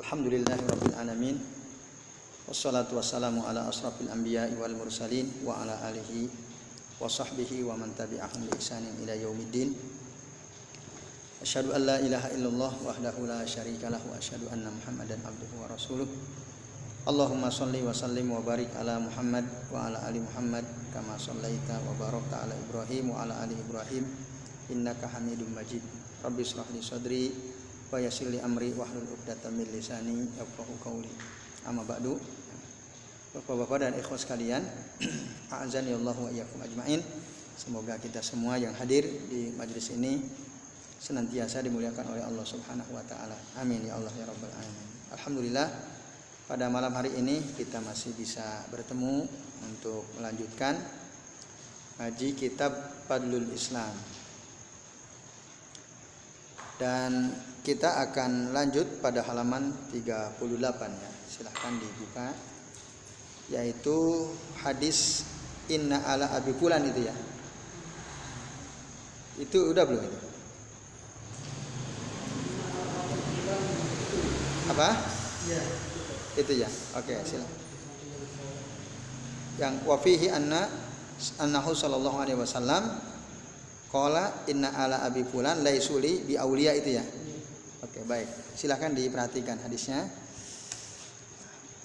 Alhamdulillahirabbil alamin. Wassalatu wassalamu ala asrafil anbiya'i wal mursalin wa ala alihi wa sahbihi wa man tabi'ahum bi ihsanin ila yaumiddin. Asyhadu an la ilaha illallah wahdahu la syarika lahu wa asyhadu anna Muhammadan abduhu wa rasuluh. Allahumma shalli wa sallim wa barik ala Muhammad wa ala ali Muhammad kama shallaita wa barakta ala Ibrahim wa ala ali Ibrahim innaka Hamidum Majid. Rabbi shrah li sadri wa yassir li amri wahlul 'uqdatam min lisani yafqahu qawli. Amma ba'du. Bapak-bapak dan ikhwas sekalian, a'azani Allah wa iyyakum ajmain. Semoga kita semua yang hadir di majelis ini senantiasa dimuliakan oleh Allah Subhanahu wa taala. Amin ya Allah ya rabbal alamin. Alhamdulillah, pada malam hari ini kita masih bisa bertemu untuk melanjutkan ngaji kitab Fadlul Islam. Dan kita akan lanjut pada halaman 38 ya. Silahkan dibuka. Yaitu hadis inna ala abi fulan itu ya. Itu udah belum itu? Apa? Ya. Itu ya. Oke, silakan. Yang wafihi annahu sallallahu alaihi wasallam qala inna ala abi fulan laisuli bi auliya itu ya. Oke, baik. Silakan diperhatikan hadisnya.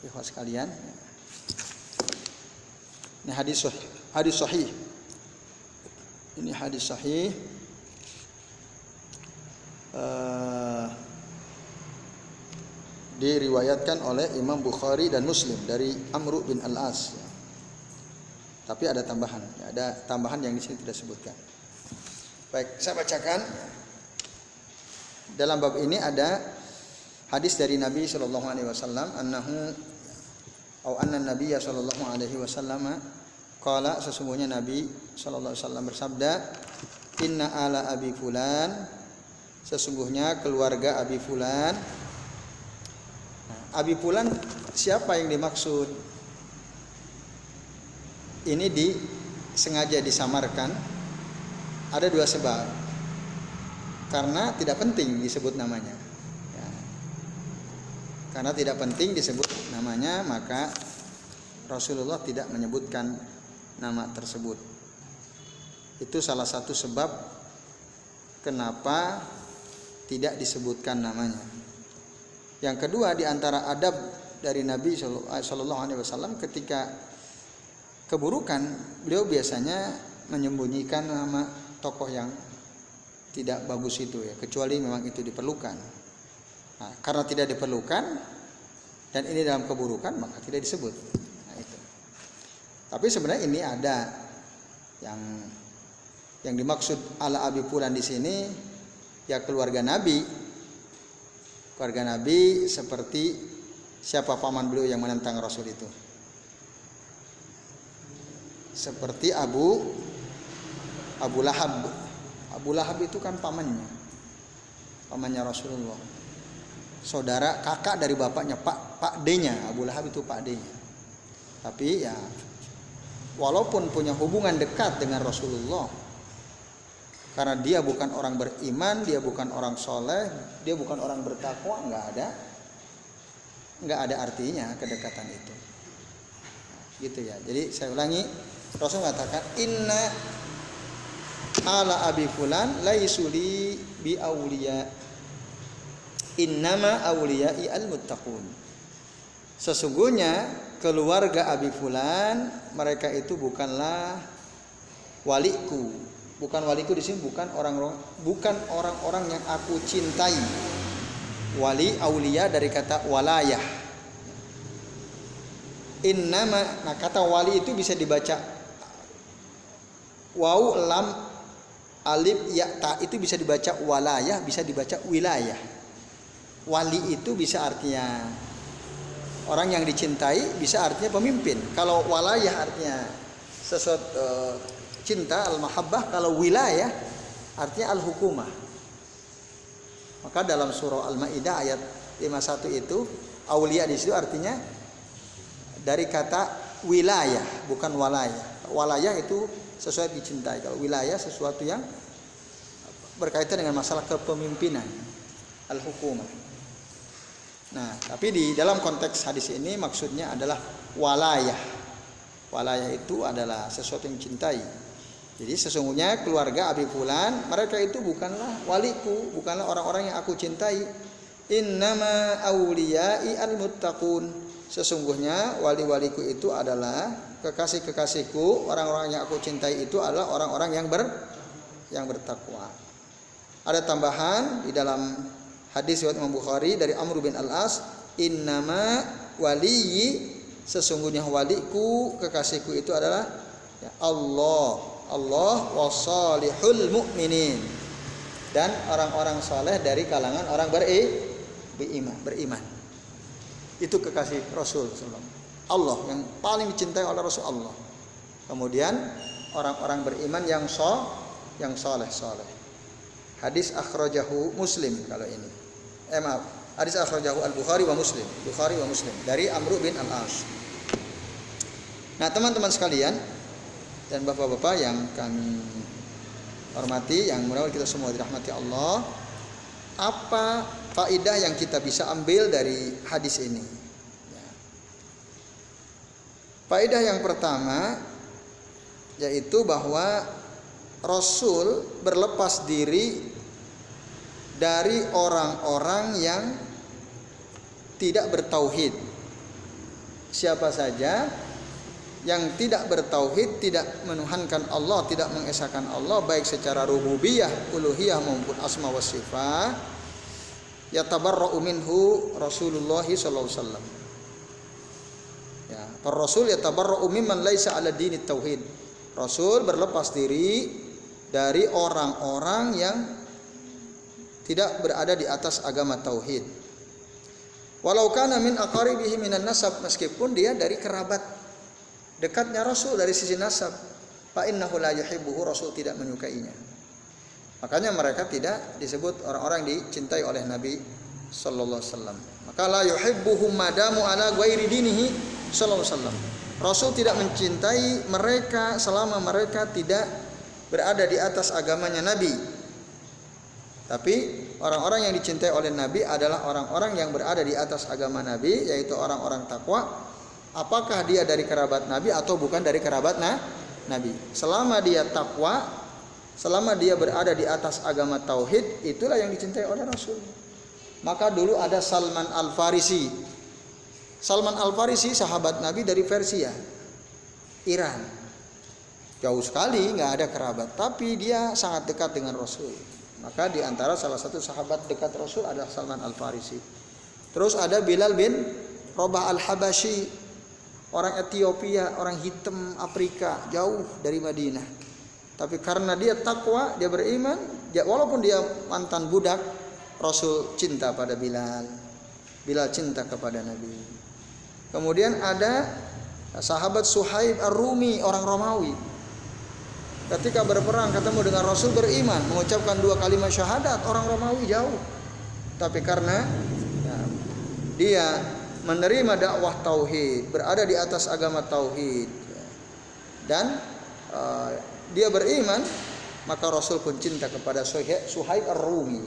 Ikhwas sekalian. Ini hadis sahih. Ini hadis sahih. Diriwayatkan oleh Imam Bukhari dan Muslim dari Amr bin Al-As. Tapi ada tambahan, ada tambahan yang di sini tidak disebutkan. Baik, saya bacakan. Dalam bab ini ada hadis dari Nabi sallallahu alaihi wasallam anna Nabiy sallallahu alaihi wasallam qala, sesungguhnya Nabi sallallahu alaihi wasallam bersabda, inna ala abi fulan, sesungguhnya keluarga abi fulan. Abi fulan siapa yang dimaksud? Ini sengaja disamarkan. Ada dua sebab. Karena tidak penting disebut namanya. Ya. Karena tidak penting disebut namanya, maka Rasulullah tidak menyebutkan nama tersebut. Itu salah satu sebab kenapa tidak disebutkan namanya. Yang kedua, di antara adab dari Nabi sallallahu alaihi wasallam ketika keburukan, beliau biasanya menyembunyikan nama tokoh yang tidak bagus itu ya, kecuali memang itu diperlukan. Nah, karena tidak diperlukan dan ini dalam keburukan, maka tidak disebut. Nah, itu. Tapi sebenarnya ini ada yang dimaksud ala abi fulan di sini ya keluarga Nabi. Keluarga Nabi seperti siapa paman beliau yang menentang Rasul itu? Seperti Abu Lahab. Abu Lahab itu kan pamannya Rasulullah. Saudara kakak dari bapaknya, Pak D-nya. Abu Lahab itu Pak D-nya. Tapi ya walaupun punya hubungan dekat dengan Rasulullah, karena dia bukan orang beriman, dia bukan orang soleh, dia bukan orang bertakwa, nggak ada artinya kedekatan itu. Gitu ya. Jadi saya ulangi, Rasul mengatakan inna ala abi fulan laisuli bi auliya innama auliya'i al muttaqun. Sesungguhnya keluarga abi fulan mereka itu bukanlah waliku. Bukan waliku di sini bukan orang-orang yang aku cintai. Wali aulia dari kata walayah. Innama, nah kata wali itu bisa dibaca waw lam alif ya ta, itu bisa dibaca walayah, bisa dibaca wilayah. Wali itu bisa artinya orang yang dicintai, bisa artinya pemimpin. Kalau walayah artinya sesuatu cinta, al-mahabbah. Kalau wilayah artinya al-hukumah. Maka dalam surah Al-Maidah ayat 51 itu aulia di situ artinya dari kata wilayah, bukan walayah. Walayah itu sesuatu dicintai. Kalau wilayah sesuatu yang berkaitan dengan masalah kepemimpinan. al-hukumah. Nah, tapi di dalam konteks hadis ini maksudnya adalah walayah. Walayah itu adalah sesuatu yang cintai. Jadi sesungguhnya keluarga Abi Fulan, mereka itu bukanlah waliku, bukanlah orang-orang yang aku cintai. Innama awliyai al-muttaqun. Sesungguhnya wali-waliku itu adalah kekasih-kekasihku, orang-orang yang aku cintai itu adalah orang-orang yang bertakwa. Ada tambahan di dalam hadis riwayat Imam Bukhari dari Amr bin Al-As, innama waliyyi, sesungguhnya waliku, kekasihku itu adalah ya, Allah wasalihul mu'minin, dan orang-orang saleh dari kalangan orang beriman. Itu kekasih Rasul sallallahu. Allah yang paling dicintai oleh Rasul Allah. Kemudian orang-orang beriman yang saleh. Hadis akhrajahu Muslim kalau ini. Maaf, hadis akhrajahu Al-Bukhari wa Muslim. Bukhari wa Muslim dari Amr bin Al-As. Nah, teman-teman sekalian dan bapak-bapak yang kami hormati, yang mudah-mudahan kita semua dirahmati Allah, apa faedah yang kita bisa ambil dari hadis ini? Ya. Faedah yang pertama yaitu bahwa Rasul berlepas diri dari orang-orang yang tidak bertauhid. Siapa saja yang tidak bertauhid, tidak menuhankan Allah, tidak mengesahkan Allah baik secara rububiyah, uluhiyah maupun asma wa sifat, yatabarra'u minhu Rasulullah sallallahu alaihi wasallam. Ya, Rasul yatabarra'u mimman laisa 'ala dinit tauhid. Rasul berlepas diri dari orang-orang yang tidak berada di atas agama tauhid. Walau kana min aqaribihi minan nasab, meskipun dia dari kerabat dekatnya Rasul dari sisi nasab, fa innahu la yuhibbuhu, Rasul tidak menyukainya. Makanya mereka tidak disebut orang-orang dicintai oleh Nabi sallallahu alaihi wasallam. Maka la yuhibbuhum madamu ala ghairi dinihi sallallahu alaihi wasallam. Rasul tidak mencintai mereka selama mereka tidak berada di atas agamanya Nabi. Tapi orang-orang yang dicintai oleh Nabi adalah orang-orang yang berada di atas agama Nabi, yaitu orang-orang takwa. Apakah dia dari kerabat Nabi atau bukan dari kerabat Nabi? Selama dia takwa, selama dia berada di atas agama tauhid, itulah yang dicintai oleh Rasul. Maka dulu ada Salman Al-Farisi. Salman Al-Farisi sahabat Nabi dari Persia, Iran. Jauh sekali, nggak ada kerabat, tapi dia sangat dekat dengan Rasul. Maka di antara salah satu sahabat dekat Rasul adalah Salman Al-Farisi. Terus ada Bilal bin Rabah Al-Habashi, orang Ethiopia, orang hitam Afrika, jauh dari Madinah. Tapi karena dia takwa, dia beriman, walaupun dia mantan budak, Rasul cinta pada Bilal. Bilal cinta kepada Nabi. Kemudian ada sahabat Suhaib Ar-Rumi, orang Romawi. Ketika berperang ketemu dengan Rasul, beriman, mengucapkan 2 kalimat syahadat, orang Romawi jauh. Tapi karena dia menerima dakwah tauhid, berada di atas agama tauhid, dan dia beriman, maka Rasul pun cinta kepada Suhaib Ar-Rumi.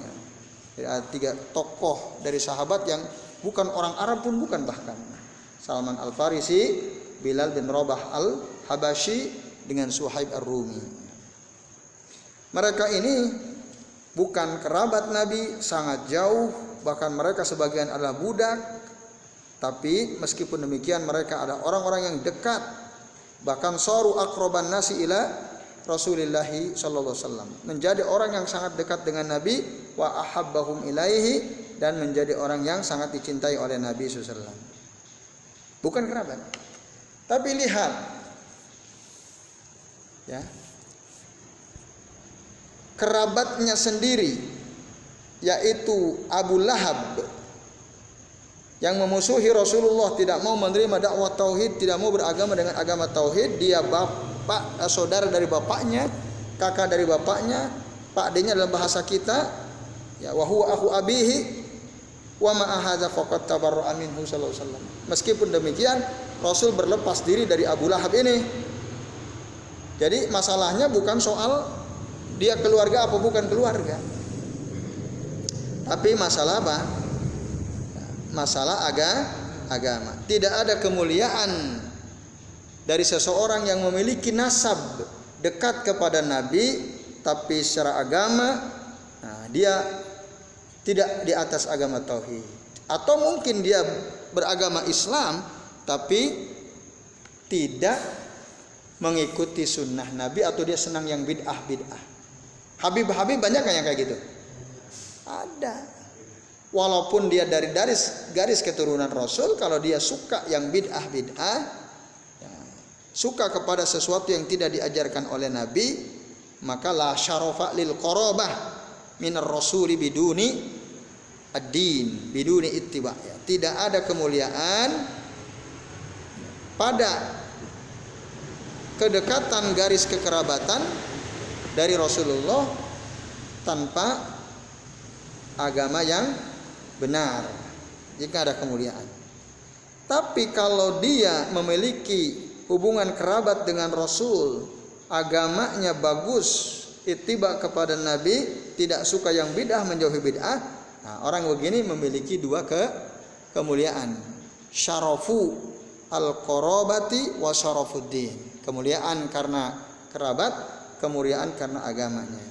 Jadi ada 3 tokoh dari sahabat yang bukan orang Arab pun bukan, bahkan Salman Al-Farisi, Bilal bin Rabah Al-Habashi dengan Suhaib Ar-Rumi. Mereka ini bukan kerabat Nabi, sangat jauh, bahkan mereka sebagian adalah budak. Tapi meskipun demikian mereka ada orang-orang yang dekat, bahkan saru aqraban nasi ila Rasulillahi sallallahu alaihi wasallam, menjadi orang yang sangat dekat dengan Nabi, wa ahabbahum ilaihi, dan menjadi orang yang sangat dicintai oleh Nabi sallallahu alaihi wasallam. Bukan kerabat. Tapi lihat, ya, kerabatnya sendiri, yaitu Abu Lahab, yang memusuhi Rasulullah, tidak mau menerima dakwah tauhid, tidak mau beragama dengan agama tauhid. Dia bapak, saudara dari bapaknya, kakak dari bapaknya, pak D-nya dalam bahasa kita, ya, wa huwa akhu abihi wa ma hadza faqad tabarra'a minhu sallallahu alaihi wasallam. Meskipun demikian, Rasul berlepas diri dari Abu Lahab ini. Jadi masalahnya bukan soal dia keluarga apa bukan keluarga. Tapi masalah apa? Masalah agama. Tidak ada kemuliaan dari seseorang yang memiliki nasab dekat kepada Nabi, tapi secara agama dia tidak di atas agama tauhid. Atau mungkin dia beragama Islam tapi tidak mengikuti sunnah Nabi, atau dia senang yang bid'ah. Habib banyak kan yang kayak gitu? Ada. Walaupun dia dari garis keturunan Rasul, kalau dia suka yang bid'ah, suka kepada sesuatu yang tidak diajarkan oleh Nabi, maka la syarafa lil qarabah minar rasuli biduni ad-din, biduni ittiba. Tidak ada kemuliaan pada kedekatan garis kekerabatan dari Rasulullah tanpa agama yang benar, jika ada kemuliaan. Tapi kalau dia memiliki hubungan kerabat dengan Rasul, agamanya bagus, ittiba kepada Nabi, tidak suka yang bid'ah, menjauhi bid'ah, orang begini memiliki dua kemuliaan. Syarafu al-qarabati wa syarafuddin. Kemuliaan karena kerabat, kemuliaan karena agamanya.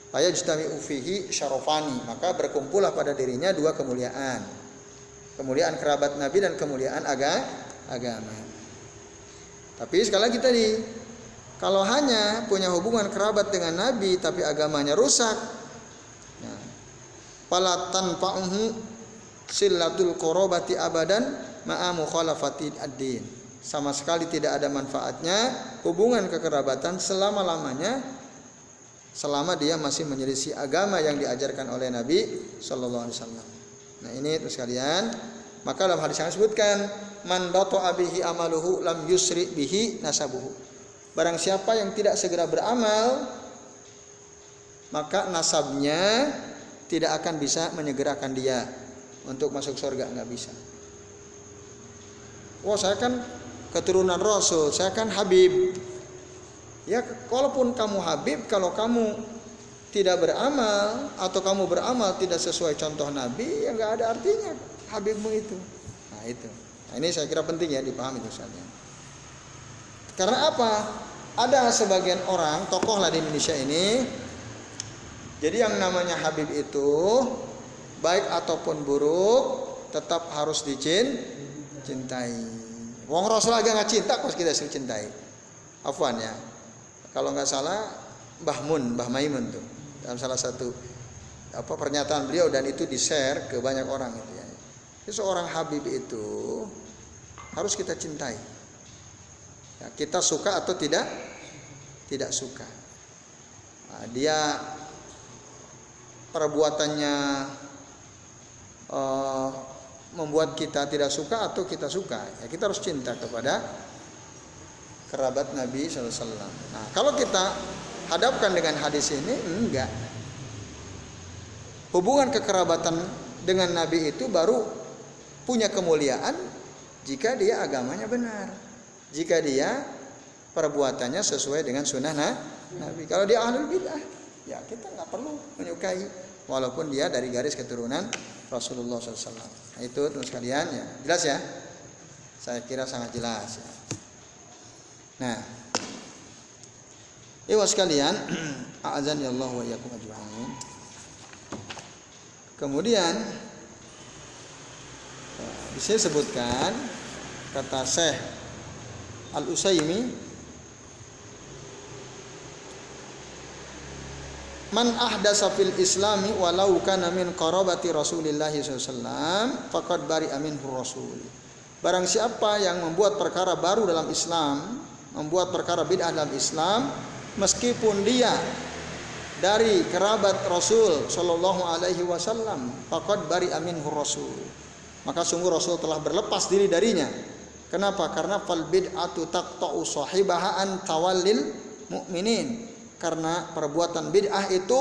Fayajtami'u fihi syarafani, maka berkumpullah pada dirinya dua kemuliaan. Kemuliaan kerabat Nabi dan kemuliaan agama. Tapi sekali lagi tadi, kalau hanya punya hubungan kerabat dengan Nabi tapi agamanya rusak, fala tanfa'uhu sillatul qarabati abadan ma'a mukhalafati ad-din. Sama sekali tidak ada manfaatnya hubungan kekerabatan selama-lamanya, selama dia masih menyelisih agama yang diajarkan oleh Nabi sallallahu alaihi wasallam. Nah, ini terus kalian, maka dalam hadis yang disebutkan, man bata'a bihi amaluhu lam yusri bihi nasabuhu. Barang siapa yang tidak segera beramal, maka nasabnya tidak akan bisa menyegerakan dia untuk masuk surga, enggak bisa. Wah, saya kan keturunan Rasul, saya kan Habib. Ya, kalaupun kamu Habib, kalau kamu tidak beramal atau kamu beramal tidak sesuai contoh Nabi, ya nggak ada artinya Habibmu itu. Nah itu. Nah, ini saya kira penting ya dipahami itu saja. Karena apa? Ada sebagian orang, tokoh lah di Indonesia ini, jadi yang namanya Habib itu baik ataupun buruk tetap harus dicintai. Wong Rasul aja nggak cinta, kok kita suruh cintai. Afwan ya. Kalau nggak salah Mbah Maimun tuh dalam salah satu pernyataan beliau, dan itu di-share ke banyak orang gitu ya. Jadi seorang Habib itu harus kita cintai. Ya, kita suka atau tidak suka. Nah, dia perbuatannya membuat kita tidak suka atau kita suka, ya kita harus cinta kepada kerabat Nabi SAW. Nah, kalau kita hadapkan dengan hadis ini, enggak. Hubungan kekerabatan dengan Nabi itu baru punya kemuliaan jika dia agamanya benar, jika dia perbuatannya sesuai dengan sunnah Nabi. Kalau dia ahlul bid'ah, ya kita nggak perlu menyukai, walaupun dia dari garis keturunan Rasulullah SAW. Nah, itu terus kalian ya, jelas ya? Saya kira sangat jelas ya. Nah, iwas sekalian, a'azani Allah wa iyyakum ajma'in. Kemudian di sini sebutkan kata Syekh Al-Utsaimin, man ahdasa fil islami walau kana min qarabati Rasulillah sallallahu alaihi wasallam faqad bari'a minhu rasul. Barang siapa yang membuat perkara baru dalam Islam, membuat perkara bid'ah dalam Islam, meskipun dia dari kerabat Rasul sallallahu alaihi wasallam, faqad bari'a minhu rasul, maka sungguh Rasul telah berlepas diri darinya. Kenapa? Karena fal bid'atu taqta'u sahibaha an tawallil mu'minin. Karena perbuatan bid'ah itu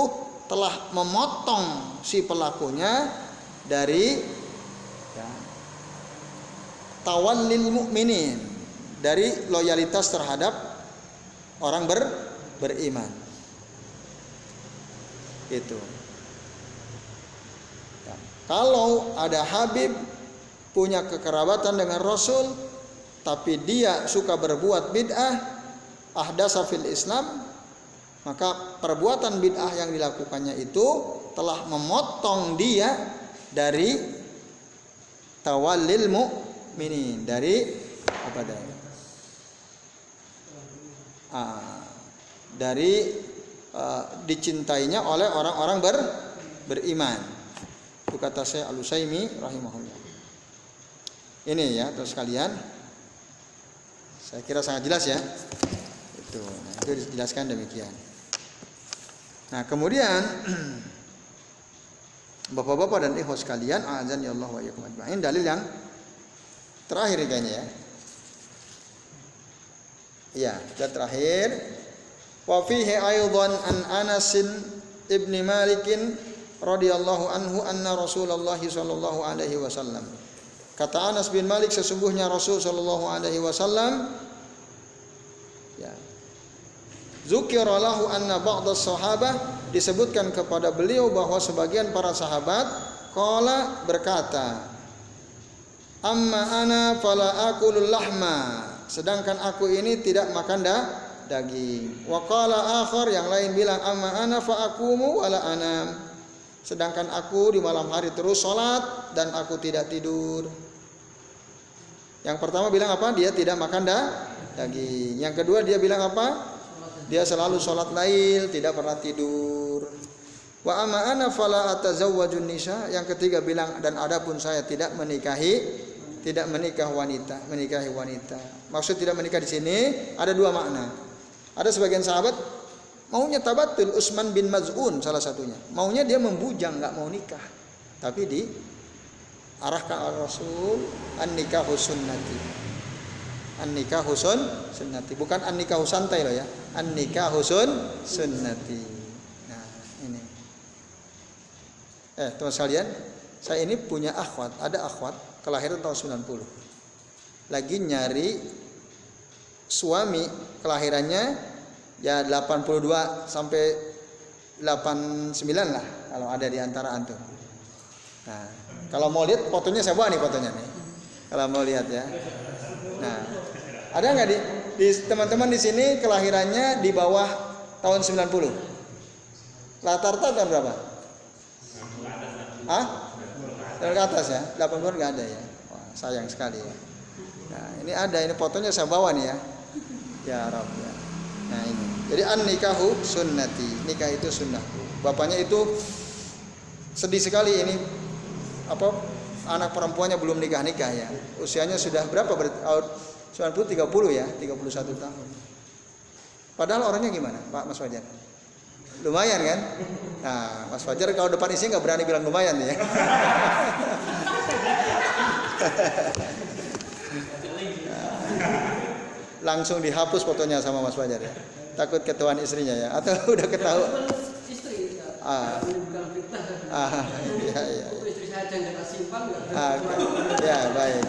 telah memotong si pelakunya dari tawallil mu'minin, dari loyalitas terhadap orang beriman. Itu. Kalau ada Habib punya kekerabatan dengan Rasul, tapi dia suka berbuat bid'ah, ahdasa fil Islam, maka perbuatan bid'ah yang dilakukannya itu telah memotong dia dari tawallil mu'minin, dari apa tadi? Dari dicintainya oleh orang-orang beriman. Itu kata Syekh Al-Utsaimin rahimahullah. Ini ya, terus kalian, saya kira sangat jelas ya. Itu dijelaskan demikian. Nah, kemudian Bapak-bapak dan ikhwas sekalian, azan ya Allah wa iyyakum ajma'in, dalil yang terakhir kayaknya ya. Iya, dan terakhir, wa fihi aidan an Anas ibn Malik radhiyallahu anhu anna Rasulullah sallallahu alaihi wasallam. Kata Anas bin Malik, sesungguhnya Rasul sallallahu alaihi wasallam ya. Zukira lahu anna ba'd as-sahabah, disebutkan kepada beliau bahwa sebagian para sahabat qala berkata, amma ana fala akulul lahma, sedangkan aku ini tidak makan daging. Wa qala akhar, yang lain bilang, amma ana fa aqumu wala anam, sedangkan aku di malam hari terus sholat dan aku tidak tidur. Yang pertama bilang apa? Dia tidak makan daging. Yang kedua dia bilang apa? Dia selalu sholat lail, tidak pernah tidur. Wa amma ana fala atazawwajun nisa, yang ketiga bilang, dan adapun saya tidak menikahi wanita. Maksud tidak menikah di sini ada dua makna. Ada sebagian sahabat maunya tabatul, Utsman bin Maz'un salah satunya. Maunya dia membujang, enggak mau nikah. Tapi diarahkan oleh Rasul, an-nikahu sunnati. An-nikahu sunnati, bukan an-nikahu santai loh ya. An-nikahu sunnati. Nah, ini. Teman sekalian, saya ini punya akhwat, ada akhwat kelahiran tahun 90. Lagi nyari suami, kelahirannya ya 82 sampai 89 lah kalau ada di antara antum. Nah, kalau mau lihat fotonya saya bawa nih fotonya nih. Kalau mau lihat ya. Nah, ada nggak di teman-teman di sini kelahirannya di bawah tahun 90? Rata-rata tahun berapa? Dari ke atas ya, 80 nggak ada ya. Wah, sayang sekali ya. Nah, ini ada, ini fotonya saya bawa nih ya. Ya Rabb ya. Nah ini. Jadi an-nikahu sunnati, nikah itu sunnahku. Bapaknya itu sedih sekali ini. Anak perempuannya belum nikah ya. Usianya sudah berapa? 90 30 ya, 31 tahun. Padahal orangnya gimana, Pak Mas Fajar? Lumayan kan? Nah, Mas Fajar kalau depan istri nggak berani bilang lumayan ya. Langsung dihapus fotonya sama Mas Fajar ya. Takut ketahuan istrinya ya, atau udah ketahuan? Istri. Iya. Istri saya jangan simpan nggak? Ya baik.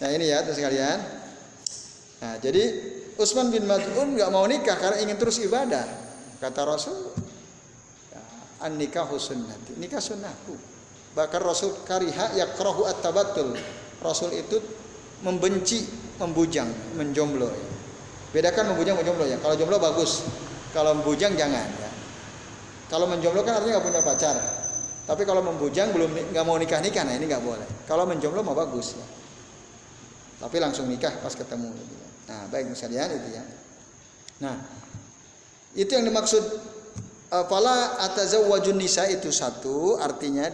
Nah ini ya terus sekalian. Nah jadi Utsman bin Maz'un nggak mau nikah karena ingin terus ibadah. Kata Rasul, an-nikahu sunnati, nikah sunnahku. Bahkan Rasul kariha yakrahu at-tabattul. Rasul itu membenci membujang, menjomblo ya. Bedakan membujang menjomblo ya. Kalau jomblo bagus, kalau membujang jangan ya. Kalau menjomblo kan artinya nggak punya pacar. Tapi kalau membujang nggak mau nikah, nah ini nggak boleh. Kalau menjomblo mah bagus ya. Tapi langsung nikah pas ketemu. Nah baik sekalian itu ya. Nah itu yang dimaksud fala atazawwajun nisa itu satu, artinya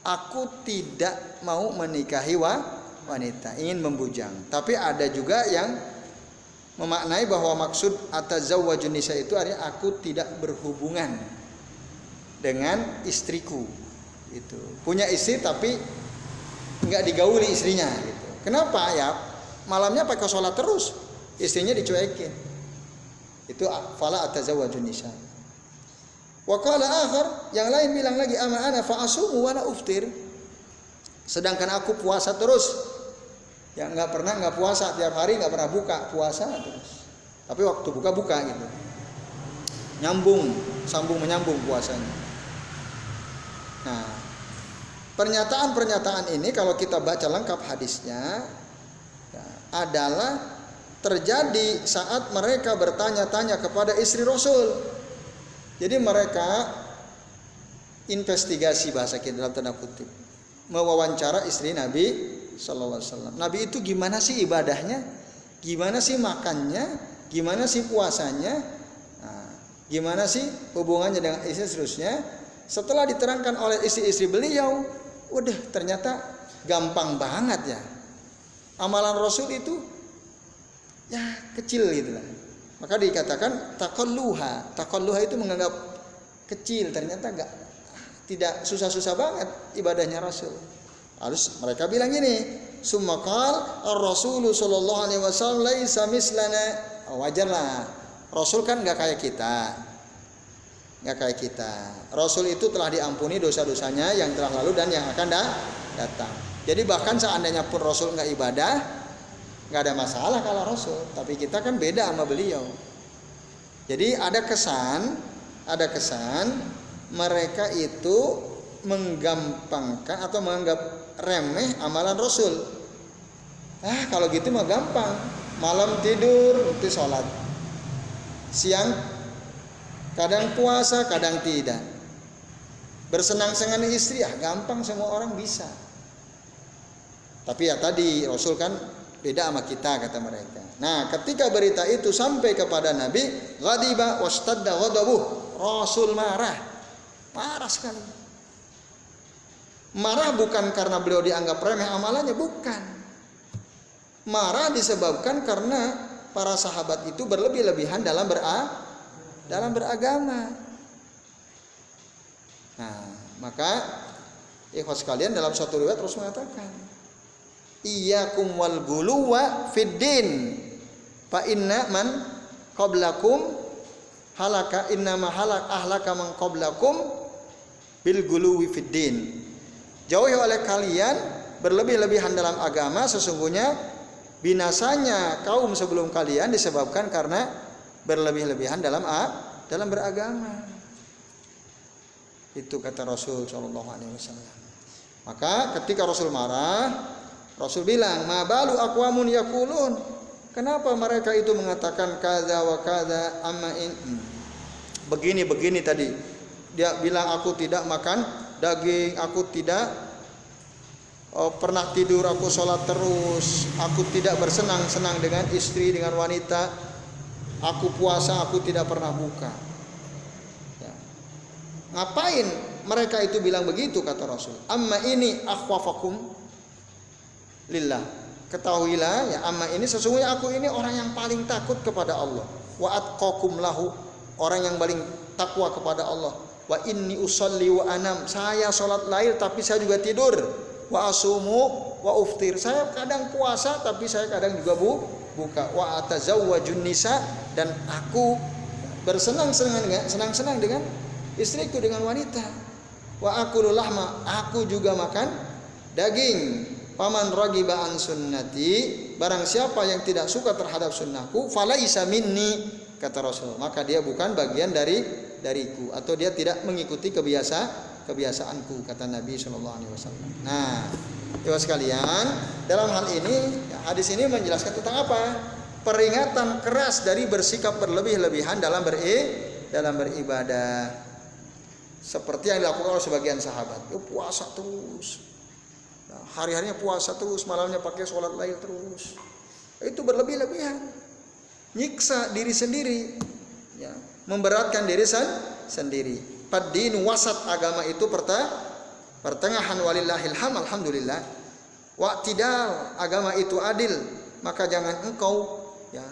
aku tidak mau menikahi wanita, ingin membujang. Tapi ada juga yang memaknai bahwa maksud atazawwajun nisa itu artinya aku tidak berhubungan dengan istriku. Itu punya istri tapi nggak digauli istrinya. Gitu. Kenapa ya? Malamnya pakai sholat terus, istrinya dicuekin. Itu fala atazawwajun nisa. Wa qala akhar, yang lain bilang lagi, ama ana fa asumu wa la uftir. Sedangkan aku puasa terus. Ya nggak puasa tiap hari, nggak pernah buka, puasa terus. Tapi waktu buka gitu. Sambung menyambung puasanya. Nah, pernyataan-pernyataan ini kalau kita baca lengkap hadisnya ya, adalah terjadi saat mereka bertanya-tanya kepada istri Rasul. Jadi mereka investigasi, bahasa kita dalam tanda kutip, mewawancara istri Nabi Sallallahu Alaihi Wasallam. Nabi itu gimana sih ibadahnya, gimana sih makannya, gimana sih puasanya, gimana sih hubungannya dengan istri seterusnya. Setelah diterangkan oleh istri-istri beliau, udah ternyata gampang banget ya. Amalan Rasul itu ya kecil gitu lah. Maka dikatakan takalluha. Takalluha itu menganggap kecil, ternyata tidak susah-susah banget ibadahnya Rasul. Lalu mereka bilang gini, sumaqal ar-Rasul sallallahu alaihi wasallam laisa mislana. Wajarlah. Rasul kan enggak kayak kita. Enggak kayak kita. Rasul itu telah diampuni dosa-dosanya yang telah lalu dan yang akan datang. Jadi bahkan seandainya pun Rasul enggak ibadah, enggak ada masalah kalau Rasul. Tapi kita kan beda sama beliau. Jadi ada kesan mereka itu menggampangkan atau menganggap remeh amalan Rasul. Kalau gitu mah gampang. Malam tidur, itu sholat. Siang kadang puasa, kadang tidak. Bersenang-senang istri, gampang, semua orang bisa. Tapi ya tadi Rasul kan beda sama kita, kata mereka. Nah, ketika berita itu sampai kepada Nabi, ghadiba wastadda ghadabuh. Rasul marah sekali. Marah bukan karena beliau dianggap remeh amalannya, bukan. Marah disebabkan karena para sahabat itu berlebih-lebihan dalam beragama. Nah, maka ikhwas sekalian, dalam suatu riwayat Rasul mengatakan, iyyakum wal guluwa fid din fa inna man qablakum halaka innama ahlaka man qablakum bil guluwi fid din. Jauhi oleh kalian berlebih-lebihan dalam agama, sesungguhnya binasanya kaum sebelum kalian disebabkan karena berlebih-lebihan dalam beragama. Itu kata Rasul sallallahu alaihi wasallam. Maka ketika Rasul marah, Rasul bilang, "Ma balu aqwamun yaqulun." Kenapa mereka itu mengatakan kadza wa kadza amma in begini tadi. Dia bilang aku tidak makan daging, aku tidak pernah tidur, aku sholat terus, aku tidak bersenang-senang dengan istri, dengan wanita, aku puasa, aku tidak pernah buka. Ya. Ngapain mereka itu bilang begitu, kata Rasul? Amma ini akhwafakum lillah. Ketahuilah ya, amma ini sesungguhnya aku ini orang yang paling takut kepada Allah. Wa atqakum lahu, orang yang paling takwa kepada Allah. Wa inni usolli wa anam, saya sholat lail tapi saya juga tidur. Wa asumu wa uftir, saya kadang puasa tapi saya kadang juga buka. Wa atazawwajun nisa, dan aku bersenang-senang dengan istriku, dengan wanita. Wa akulul lahma, aku juga makan daging. Paman ragiba an sunnati, barang siapa yang tidak suka terhadap sunnahku, falaisa minni, kata Rasul, maka dia bukan bagian dariku, atau dia tidak mengikuti kebiasaanku, kata Nabi SAW. Nah, ibu sekalian, dalam hal ini hadis ini menjelaskan tentang apa? Peringatan keras dari bersikap berlebih-lebihan dalam beribadah, seperti yang dilakukan oleh sebagian sahabat. Puasa terus, hari-harinya puasa terus, malamnya pakai sholat lail terus. Itu berlebih-lebihan, nyiksa diri sendiri, ya, memberatkan diri sendiri. Paddin wasat, agama itu pertengahan, walillahil hamd, alhamdulillah. Wa'tidal, agama itu adil, maka jangan engkau ya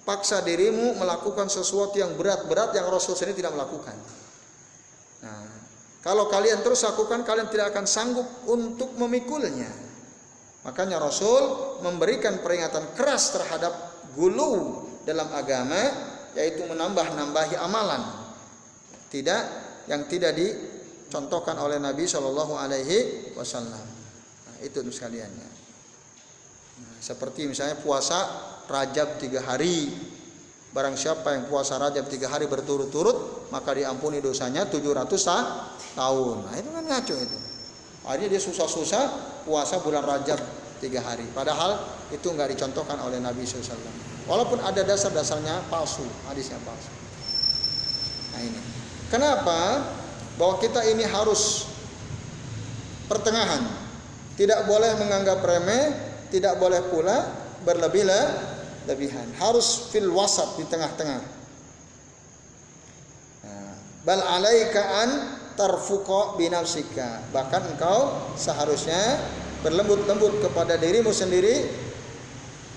paksa dirimu melakukan sesuatu yang berat-berat yang Rasul sendiri tidak melakukan. Nah, kalau kalian terus lakukan, kalian tidak akan sanggup untuk memikulnya. Makanya Rasul memberikan peringatan keras terhadap gulu dalam agama, yaitu menambah-nambahi amalan yang tidak dicontohkan oleh Nabi Shallallahu Alaihi Wasallam. Nah, itu sekaliannya. Nah, seperti misalnya puasa Rajab 3 hari, Barang siapa yang puasa Rajab 3 hari berturut-turut, maka diampuni dosanya 700 tahun. Nah itu kan ngaco itu. Akhirnya dia susah-susah puasa bulan Rajab 3 hari. Padahal itu nggak dicontohkan oleh Nabi SAW. Walaupun ada dasar-dasarnya palsu, hadisnya palsu. Nah ini. Kenapa? Bahwa kita ini harus pertengahan. Tidak boleh menganggap remeh, tidak boleh pula berlebihan. Harus fil wasat, di tengah-tengah. Bal alaika an tarfuqa binafsika. Bahkan engkau seharusnya berlembut-lembut kepada dirimu sendiri.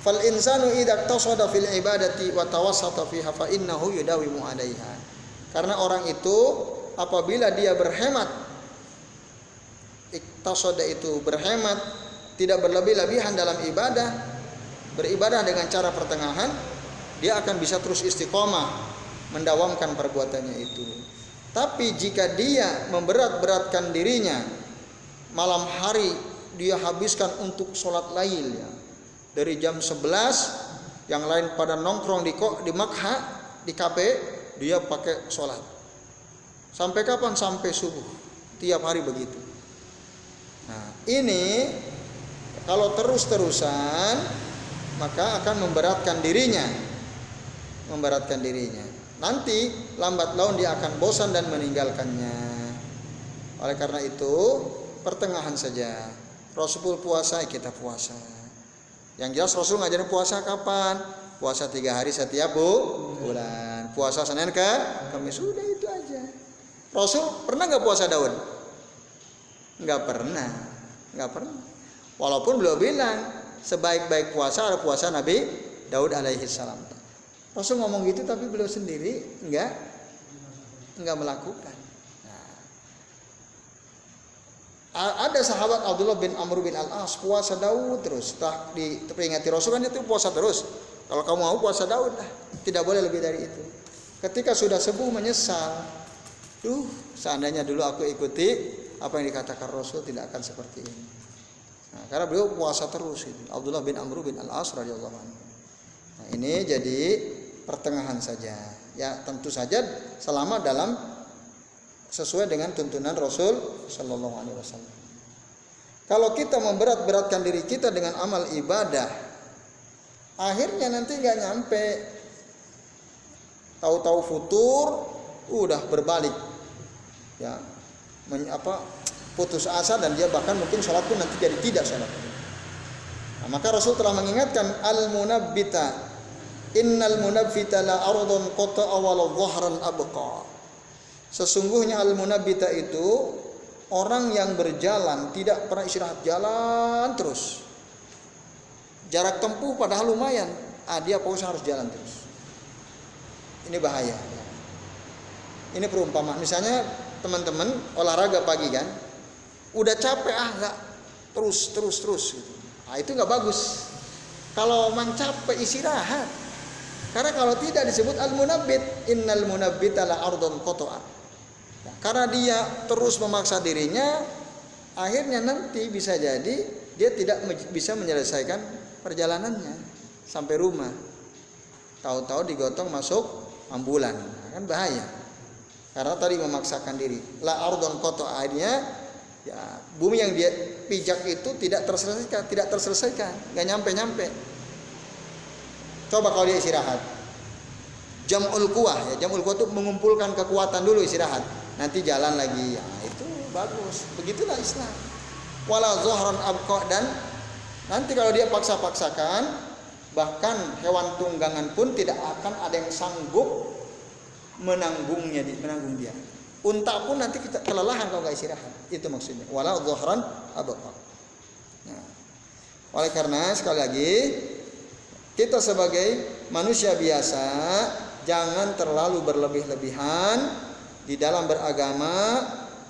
Fal insanu idza tasada fil ibadati wa tawassata fiha fa innahu yudawimu 'alaiha. Karena orang itu apabila dia berhemat, iktasada itu berhemat, tidak berlebih-lebihan dalam ibadah, beribadah dengan cara pertengahan, dia akan bisa terus istiqomah mendawamkan perbuatannya itu. Tapi jika dia memberat-beratkan dirinya, malam hari dia habiskan untuk sholat lail ya. Dari jam 11 yang lain pada nongkrong di makha, di kafe, dia pakai sholat. Sampai kapan? Sampai subuh. Tiap hari begitu. Nah, ini kalau terus-terusan maka akan memberatkan dirinya. Nanti lambat laun dia akan bosan dan meninggalkannya. Oleh karena itu pertengahan saja. Rasul puasa, kita puasa. Yang jelas Rasul ngajarin puasa kapan? Puasa 3 hari setiap bulan. Puasa Senin ke Kamis, sudah itu aja. Rasul pernah nggak puasa Daud? Nggak pernah. Walaupun beliau bilang sebaik-baik puasa adalah puasa Nabi Daud alaihi salam. Rasul ngomong gitu tapi beliau sendiri enggak melakukan. Nah, ada sahabat Abdullah bin Amr bin Al-As puasa Daud terus. Setelah diperingati Rasul kan itu puasa terus. Kalau kamu mau puasa Daud lah, tidak boleh lebih dari itu. Ketika sudah sembuh menyesal. Seandainya dulu aku ikuti apa yang dikatakan Rasul tidak akan seperti ini. Nah, karena beliau puasa terus itu. Abdullah bin Amr bin Al-As radhiyallahu anhu. Nah, ini jadi pertengahan saja. Ya, tentu saja selama dalam sesuai dengan tuntunan Rasul sallallahu alaihi wasallam. Kalau kita memberat-beratkan diri kita dengan amal ibadah, akhirnya nanti nggak nyampe. Tahu-tahu futur, udah berbalik. Ya, putus asa dan dia bahkan mungkin sholat pun nanti jadi tidak sholat. Nah, maka Rasul telah mengingatkan al-munabbita, innal munabbita la ardun qata'a wa la dhahran abqa. Sesungguhnya al-munabbita itu orang yang berjalan tidak pernah istirahat, jalan terus. Jarak tempuh padahal lumayan, dia pokoknya harus jalan terus. Ini bahaya. Ini perumpamaan. Misalnya teman-teman olahraga pagi kan, udah capek enggak terus gitu. Nah, itu enggak bagus. Kalau memang capek istirahat. Karena kalau tidak disebut al-munabbit, innal munabbita la ardun qata'a. Karena dia terus memaksa dirinya, akhirnya nanti bisa jadi dia tidak bisa menyelesaikan perjalanannya sampai rumah. Tahu-tahu digotong masuk ambulan. Nah, kan bahaya. Karena tadi memaksakan diri. La ardun qata'a, akhirnya ya, bumi yang dia pijak itu tidak terselesaikan, nggak nyampe. Coba kalau dia istirahat, jam'ul quwah ya, jam'ul quwah itu mengumpulkan kekuatan dulu istirahat, nanti jalan lagi, ya, itu bagus. Begitulah Islam. Wala zuhran abqa, dan nanti kalau dia paksa-paksakan, bahkan hewan tunggangan pun tidak akan ada yang sanggup menanggung dia. Unta pun nanti kita kelelahan kalau nggak istirahat. Itu maksudnya. Wala dhuhran abqa. Nah, oleh karena sekali lagi kita sebagai manusia biasa jangan terlalu berlebih-lebihan di dalam beragama.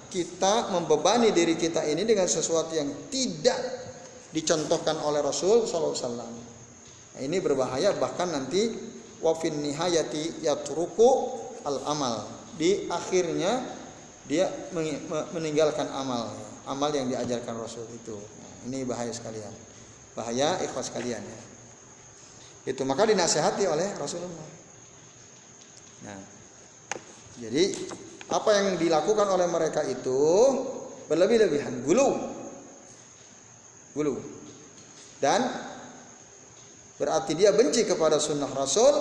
Kita membebani diri kita ini dengan sesuatu yang tidak dicontohkan oleh Rasul sallallahu alaihi wasallam. Nah, ini berbahaya, bahkan nanti wa fin nihayati yatruku al-amal. Di akhirnya dia meninggalkan amal yang diajarkan Rasul itu. Nah, ini bahaya sekalian. Bahaya ikhwas sekalian ya. Itu maka dinasihati oleh Rasulullah. Nah, jadi apa yang dilakukan oleh mereka itu berlebih-lebihan, gulu. Dan berarti dia benci kepada sunnah Rasul.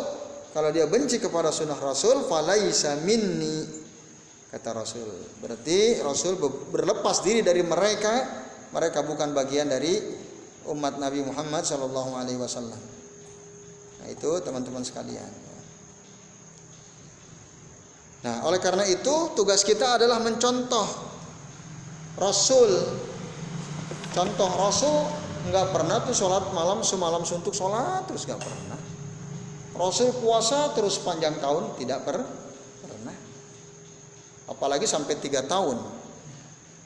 Kalau dia benci kepada sunnah Rasul, falaisa minni, kata Rasul. Berarti Rasul berlepas diri dari mereka. Mereka bukan bagian dari umat Nabi Muhammad SAW. Nah, itu teman-teman sekalian. Nah, oleh karena itu tugas kita adalah mencontoh Rasul. Contoh Rasul nggak pernah tuh sholat malam semalam suntuk sholat terus, nggak pernah. Rasul puasa terus panjang tahun, tidak pernah. Apalagi sampai 3 tahun.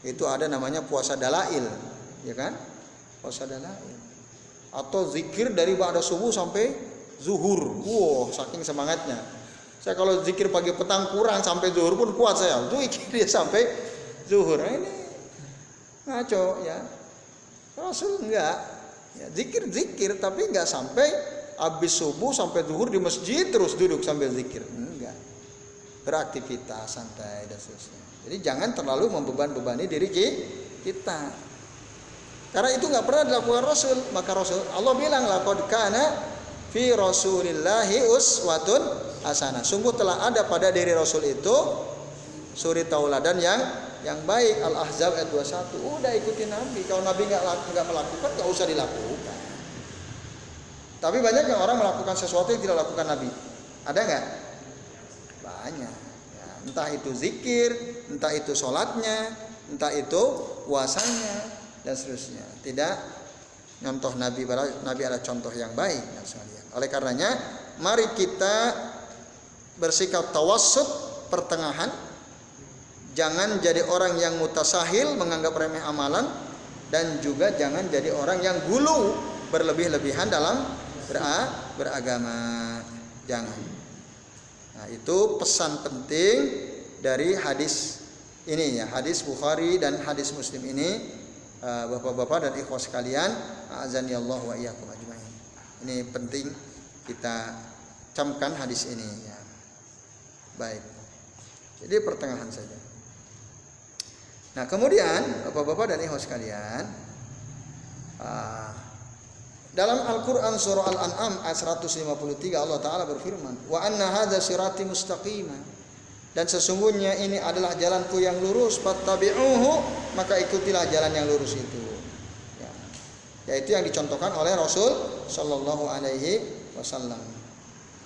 Itu ada namanya puasa dalail, ya kan? Puasa dalail. Atau zikir dari ba'da subuh sampai zuhur. Wow, saking semangatnya. Saya kalau zikir pagi petang kurang, sampai zuhur pun kuat saya. Zikir dia sampai zuhur. Nah, ini ngaco ya. Rasul enggak. Ya, zikir tapi enggak sampai habis subuh sampai zuhur di masjid terus duduk sambil zikir. Enggak. Beraktivitas santai dan seterusnya. Jadi jangan terlalu membebani diri kita. Karena itu enggak pernah dilakukan Rasul. Maka Rasul Allah bilang laqad kana fi Rasulillahi uswatun hasanah. Sungguh telah ada pada diri Rasul itu suri tauladan yang baik. Al-Ahzab ayat 21. Udah ikuti Nabi. Kalau Nabi enggak melakukan, enggak usah dilakukan. Tapi banyak yang orang melakukan sesuatu yang tidak lakukan Nabi. Ada enggak? Banyak. Ya, entah itu zikir, entah itu sholatnya, entah itu puasanya dan seterusnya. Tidak nyontoh Nabi. Nabi adalah contoh yang baik. Oleh karenanya, mari kita bersikap tawassut, pertengahan. Jangan jadi orang yang mutasahil, menganggap remeh amalan, dan juga jangan jadi orang yang gulu, berlebih-lebihan dalam beragama. Jangan. Nah, itu pesan penting dari hadis ini ya, hadis Bukhari dan hadis Muslim ini, bapak-bapak dan ikhwas sekalian, azanillahu wa iyyakum ajmain. Ini penting kita camkan hadis ini ya. Baik. Jadi pertengahan saja. Nah, kemudian bapak-bapak dan ikhwas sekalian, dalam Al-Quran surah Al-An'am ayat 153 Allah Ta'ala berfirman, wa anna hadza sirati mustaqima, dan sesungguhnya ini adalah jalanku yang lurus, fattabi'uhu, maka ikutilah jalan yang lurus itu ya. Yaitu yang dicontohkan oleh Rasul Sallallahu Alaihi Wasallam.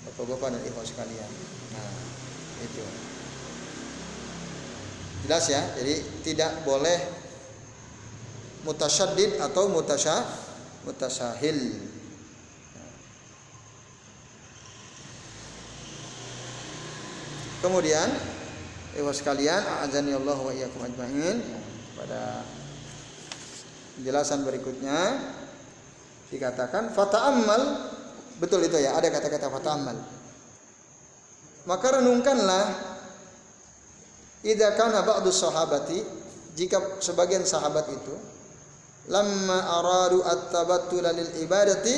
Bapak-bapak dan ikhwas sekalian, nah itu jelas ya. Jadi tidak boleh mutasyaddid atau mutasahil. Kemudian ikhwas sekalian, a'adzanillahu wa iyyakum ajmain, pada penjelasan berikutnya dikatakan fata'ammal, betul itu ya, ada kata-kata fata'ammal. Maka renungkanlah, idza kana ba'du sahabati, jika sebagian sahabat itu lamma aradu at-tabattul lil ibadati,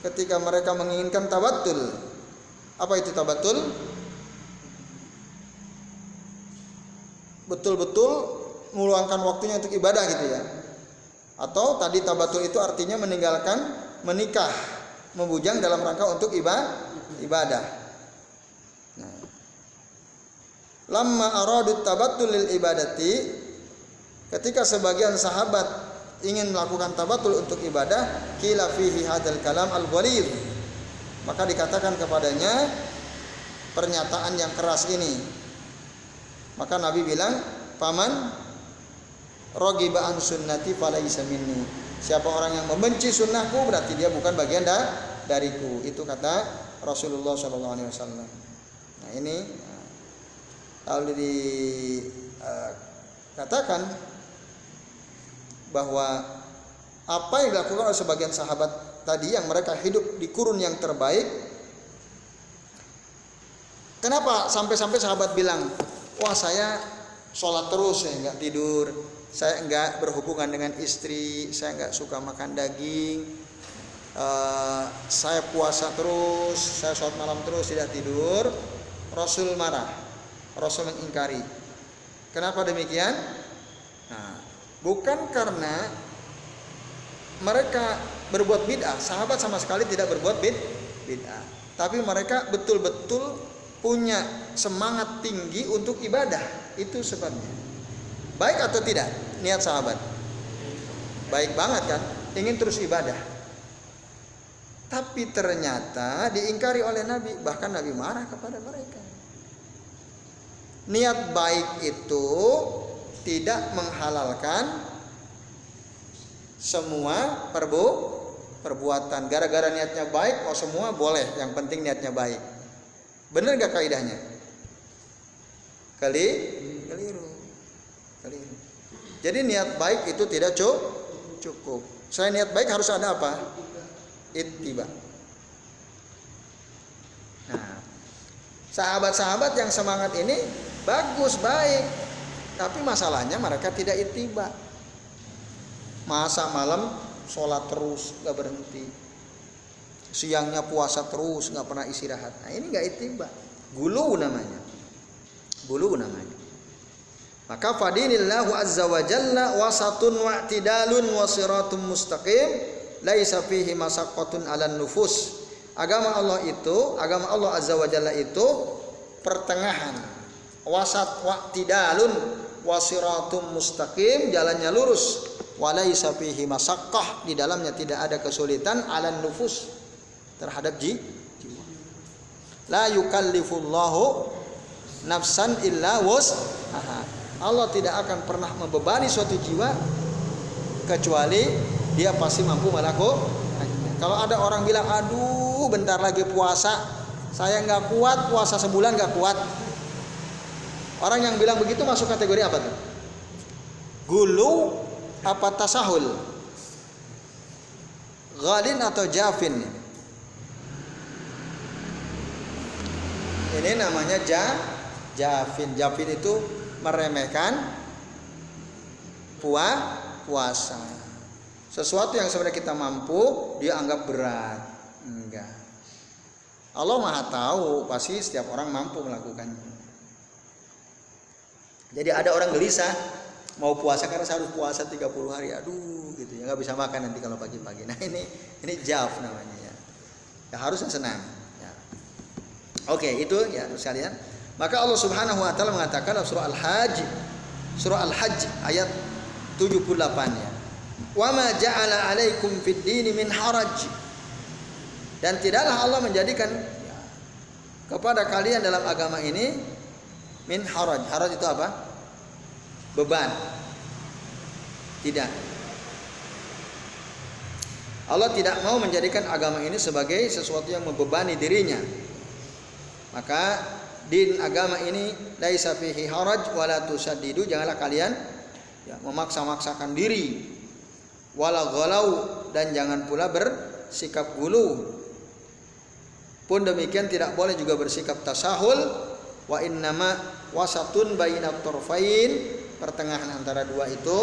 ketika mereka menginginkan tabattul. Apa itu tabattul? Betul-betul meluangkan waktunya untuk ibadah gitu ya. Atau tadi tabattul itu artinya meninggalkan menikah, membujang dalam rangka untuk ibadah. Nah, lamma aradu tabattul lil ibadati, ketika sebagian sahabat ingin melakukan tabattul untuk ibadah, qila fihi hadzal kalam al-ghalidh, maka dikatakan kepadanya pernyataan yang keras ini. Maka Nabi bilang, paman raghiba an sunnati falaysa minni, siapa orang yang membenci sunnahku berarti dia bukan bagian dariku. Itu kata Rasulullah SAW. Nah ini kalau dikatakan bahwa apa yang dilakukan oleh sebagian sahabat tadi, yang mereka hidup di kurun yang terbaik. Kenapa sampai-sampai sahabat bilang, wah saya sholat terus, saya nggak tidur, saya nggak berhubungan dengan istri, saya nggak suka makan daging, saya puasa terus, saya sholat malam terus, tidak tidur. Rasul marah, Rasul mengingkari. Kenapa demikian? Nah, bukan karena mereka berbuat bid'ah, sahabat sama sekali tidak berbuat bid'ah, tapi mereka betul-betul punya semangat tinggi untuk ibadah. Itu sebabnya. Baik atau tidak niat sahabat? Baik banget kan, ingin terus ibadah. Tapi ternyata diingkari oleh Nabi, bahkan Nabi marah kepada mereka. Niat baik itu tidak menghalalkan semua perbuatan. Gara-gara niatnya baik, semua boleh. Yang penting niatnya baik. Benar gak kaidahnya? Keliru. Jadi niat baik itu tidak cukup. Selain niat baik harus ada apa? Ittiba. Nah, sahabat-sahabat yang semangat ini bagus, baik. Tapi masalahnya mereka tidak ittiba. Masa malam sholat terus gak berhenti, siangnya puasa terus gak pernah istirahat. Nah ini gak ittiba, gulu namanya. Maka fadinillahu azza wa jalla wasatun wa'tidalun wasiratun mustaqim laisa fihi masaqqatun 'alan nufus. Agama Allah azza wa jalla itu pertengahan, wasat wa'tidalun wasiratun mustaqim, jalannya lurus. Walaisa fihi masaqqah, di dalamnya tidak ada kesulitan, 'alan nufus, terhadap jiwa. La yukallifullahu nafsan illa wus'aha. Allah tidak akan pernah membebani suatu jiwa kecuali dia pasti mampu melakukannya. Kalau ada orang bilang, aduh bentar lagi puasa, saya nggak kuat, puasa sebulan nggak kuat. Orang yang bilang begitu masuk kategori apa tuh? Gulu apa tasahul? Ghalin atau jafin? Ini namanya jafin. Jafin itu meremehkan puasa. Sesuatu yang sebenarnya kita mampu, dia anggap berat. Enggak. Allah Maha tahu, pasti setiap orang mampu melakukannya. Jadi ada orang gelisah mau puasa karena saya harus puasa 30 hari, aduh gitu ya, nggak bisa makan nanti kalau pagi-pagi. Nah ini jaf namanya ya. Ya harusnya senang. Ya. Oke, itu ya sekalian. Maka Allah Subhanahu Wa Taala mengatakan dalam surah Al-Hajj ayat 78 ya. Wa ma ja'ala 'alaikum fid dini min haraj. Dan tidaklah Allah menjadikan ya, kepada kalian dalam agama ini min haraj. Haraj itu apa? Beban. Tidak. Allah tidak mau menjadikan agama ini sebagai sesuatu yang membebani dirinya. Maka din agama ini laisa fihi haraj wala tusaddidu, janganlah kalian ya, memaksa-maksakan diri. Wala ghalau, dan jangan pula bersikap gulu. Pun demikian tidak boleh juga bersikap tasahul. Wa innama wasatun bainat tarfain, pertengahan antara dua itu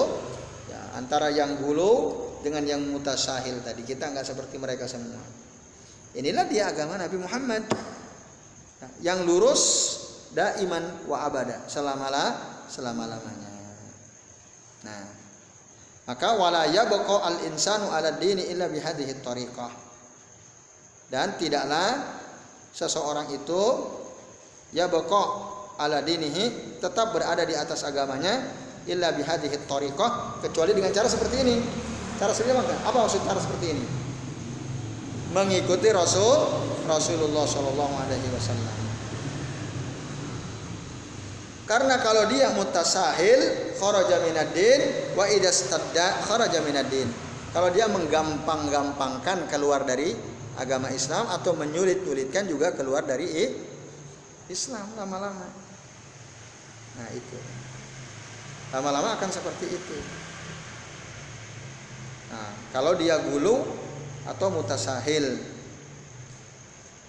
ya, antara yang gulu dengan yang mutasahil tadi. Kita enggak seperti mereka semua. Inilah dia agama Nabi Muhammad nah, yang lurus daiman wa abada, selama-lamanya. Nah, maka wala yabqa al insanu ala dini illa bihadhihi tariqah. Dan tidaklah seseorang itu yabqa ala dinihi, tetap berada di atas agamanya, illa bihadhihi tariqah, kecuali dengan cara seperti ini. Cara seperti apa maksud cara seperti ini? Mengikuti Rasulullah sallallahu alaihi wasallam. Karena kalau dia mutasahil kharaja minad-din wa idastadda kharaja minad-din. Kalau dia menggampang-gampangkan keluar dari agama Islam atau menyulit-nyulitkan juga keluar dari Islam lama-lama. Nah itu. Lama-lama akan seperti itu. Nah, kalau dia gulu atau mutasahil.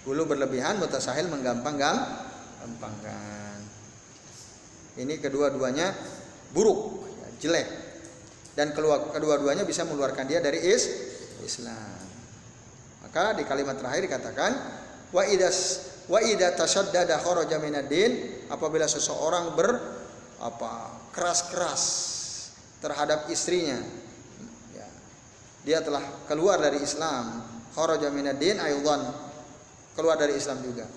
Gulu berlebihan, mutasahil menggampang-gampangkan. Ini kedua-duanya buruk, ya, jelek. Dan kedua-duanya bisa mengeluarkan dia dari Islam. Maka di kalimat terakhir dikatakan wa idas Wa idza tashaddada kharaja minad din, apabila seseorang keras-keras terhadap istrinya, ya, dia telah keluar dari Islam. Kharaja minad din aydan, keluar dari Islam juga.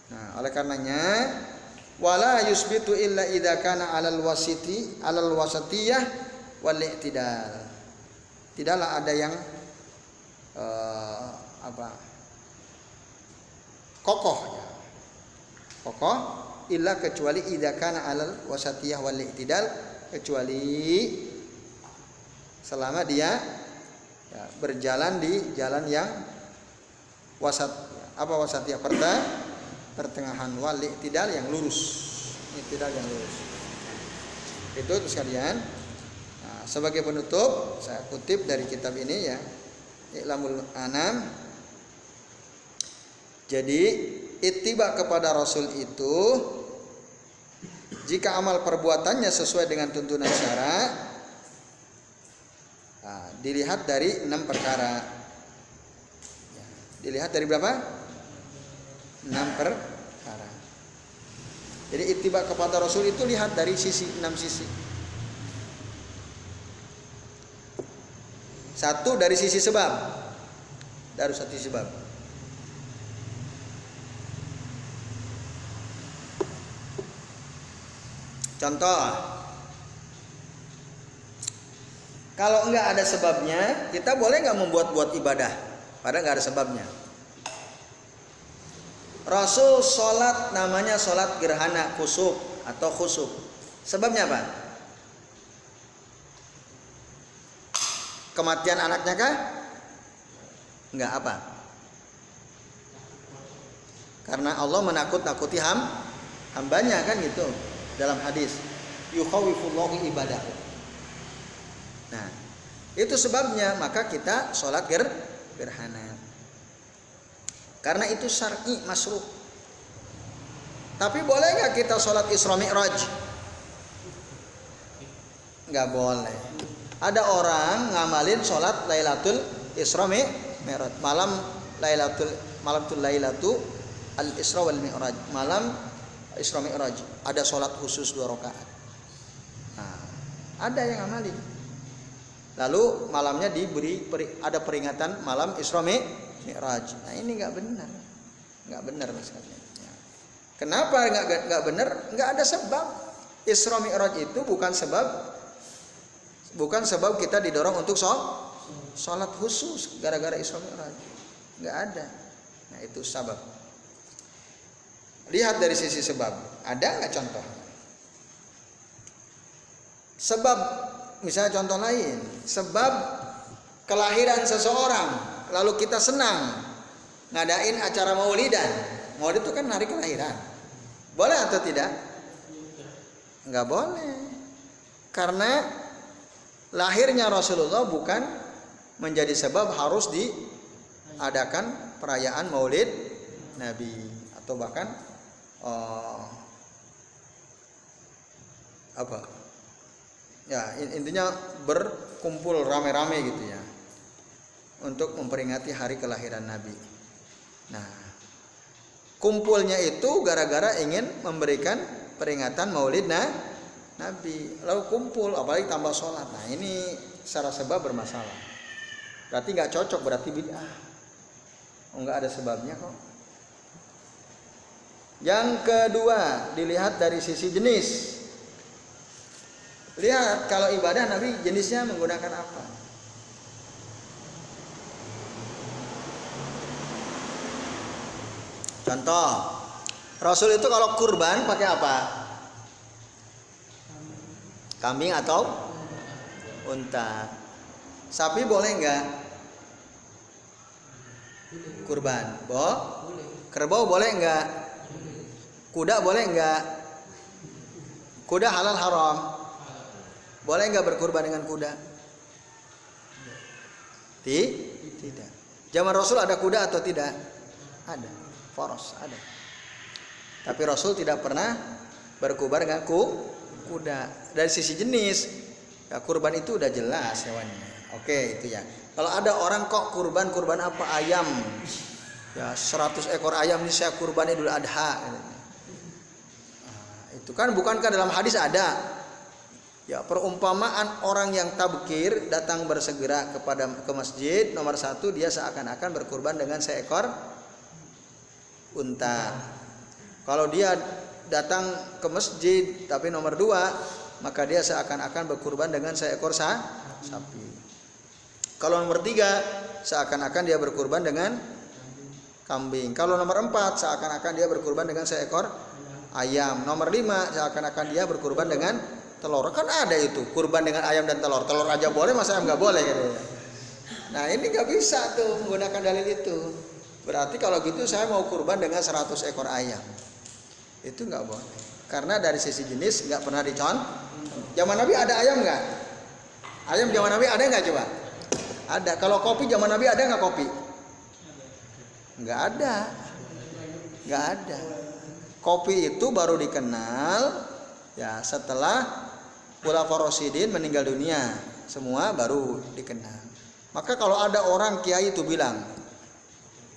Nah, oleh karenanya wala yusbitu illa idza kana alal wasatiyah wal i'tidal. Tidaklah ada yang kokoh illa kecuali idza kana alal wasatiyah wal i'tidal, kecuali selama dia berjalan di jalan yang wasat. Apa wasatiyah? Pertengahan, wal i'tidal yang lurus. I'tidal yang lurus. Itu sekalian. Nah, sebagai penutup saya kutip dari kitab ini ya, I'lamul Anam. Jadi ittiba kepada Rasul itu jika amal perbuatannya sesuai dengan tuntunan syara, dilihat dari 6 perkara. Ya, dilihat dari berapa? 6 perkara. Jadi ittiba kepada Rasul itu lihat dari 6 sisi. 1 dari sisi sebab. Dari satu sebab. Contoh, kalau enggak ada sebabnya, kita boleh enggak membuat-buat ibadah padahal enggak ada sebabnya. Rasul sholat namanya sholat gerhana kusuf atau khusuf. Sebabnya apa? Kematian anaknya kah? Enggak, apa? Karena Allah menakut-nakuti hambanya kan gitu dalam hadis. Yukhawifullahu ibadahu. Nah, itu sebabnya maka kita sholat gerhana. Karena itu syar'i masruh. Tapi boleh nggak kita sholat Isra Mi'raj? Nggak boleh. Ada orang ngamalin sholat Lailatul Isra Mi'raj, malam Lailatu al Isra wal Mi'raj, malam Isra Mi'raj. Ada sholat khusus 2 rakaat. Nah, ada yang ngamalin. Lalu malamnya ada peringatan malam Isra Mi'raj. Nah, ini nggak benar sekali. Ya. Kenapa nggak benar? Nggak ada sebab. Isra Mi'raj itu bukan sebab kita didorong untuk sholat khusus gara-gara Isra Mi'raj. Nggak ada. Nah, itu sebab. Lihat dari sisi sebab. Ada nggak contoh? Sebab, misalnya contoh lain, sebab kelahiran seseorang. Lalu kita senang ngadain acara maulidan. Maulid itu kan hari kelahiran. Boleh atau tidak? Enggak boleh. Karena lahirnya Rasulullah bukan menjadi sebab harus diadakan perayaan maulid Nabi. Atau bahkan ya intinya berkumpul rame-rame gitu ya, untuk memperingati hari kelahiran Nabi. Nah, kumpulnya itu gara-gara ingin memberikan peringatan maulid Nabi. Lalu kumpul, apalagi tambah sholat. Nah, ini secara sebab bermasalah. Berarti nggak cocok, berarti bid'ah. Nggak ada sebabnya kok. Yang kedua, dilihat dari sisi jenis. Lihat kalau ibadah Nabi jenisnya menggunakan apa. Contoh, Rasul itu kalau kurban pakai apa? Kambing atau unta? Sapi boleh enggak? Kurban, kerbau boleh enggak? Kuda boleh enggak? Kuda halal haram? Boleh enggak berkurban dengan kuda? Tidak. Zaman Rasul ada kuda atau tidak? Ada. Faros ada. Tapi Rasul tidak pernah berkurban dengan kuda. Dari sisi jenis, ya kurban itu udah jelas hewannya. Oke, itu ya. Kalau ada orang kok kurban apa ayam, Ya 100 ekor ayam ini saya kurban Idul Adha. Itu kan bukankah dalam hadis ada ya perumpamaan orang yang tabkir datang bersegera ke masjid, nomor 1 dia seakan-akan berkurban dengan seekor unta. Kalau dia datang ke masjid tapi nomor 2, maka dia seakan-akan berkurban dengan seekor sapi. Kalau nomor 3 seakan-akan dia berkurban dengan kambing. Kalau nomor 4 seakan-akan dia berkurban dengan seekor ayam. Nomor 5 seakan-akan dia berkurban dengan telur. Kan ada itu kurban dengan ayam dan telur. Telur aja boleh, masa ayam nggak boleh gitu. Nah ini nggak bisa tuh menggunakan dalil itu. Berarti kalau gitu saya mau kurban dengan 100 ekor ayam. Itu nggak boleh. Karena dari sisi jenis nggak pernah dicontoh. Zaman Nabi ada ayam nggak? Ayam zaman Nabi ada nggak coba? Ada. Kalau kopi zaman Nabi ada nggak kopi? Nggak ada. Nggak ada. Kopi itu baru dikenal ya setelah Khulafaur Rasyidin meninggal dunia, semua baru dikenal. Maka kalau ada orang kiai itu bilang,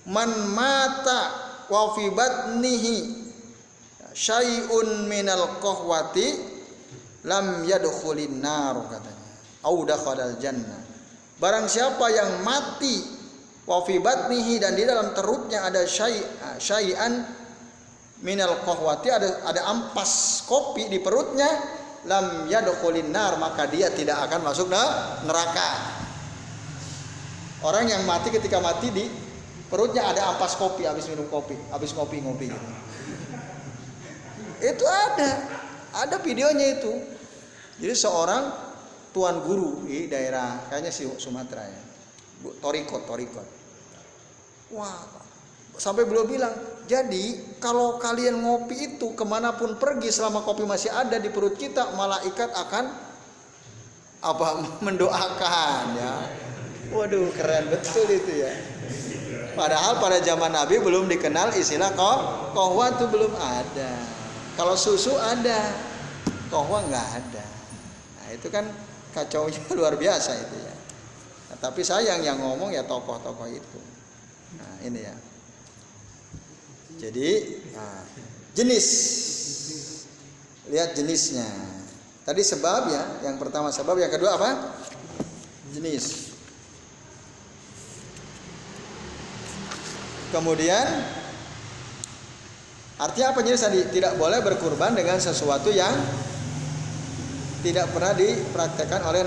man mata wa fi batnihi syai'un minal qahwati lam yadkhulin nar katanya. Au dakhalal jannah. Barang siapa yang mati wa fi batnihi dan di dalam perutnya ada syai'an minal qahwati, ada ampas kopi di perutnya, lam yadkhulin nar, maka dia tidak akan masuk neraka. Orang yang mati ketika mati di perutnya ada ampas kopi, habis minum kopi, habis ngopi gitu. Itu ada videonya itu. Jadi seorang tuan guru di daerah kayaknya Sumatera ya, Torikot. Wah, sampai beliau bilang, jadi kalau kalian ngopi itu kemanapun pergi selama kopi masih ada di perut kita, malaikat akan mendoakan ya. Waduh, keren betul itu ya. Padahal pada zaman Nabi belum dikenal istilah qahwa itu belum ada. Kalau susu ada, qahwa nggak ada. Nah itu kan kacaunya luar biasa itu ya. Nah, tapi sayang yang ngomong ya tokoh-tokoh itu. Nah ini ya. Jadi jenis, lihat jenisnya. Tadi sebab ya, yang pertama sebab, yang kedua apa? Jenis. Kemudian artinya apa jenis tadi? Tidak boleh berkurban dengan sesuatu yang tidak pernah dipraktekkan oleh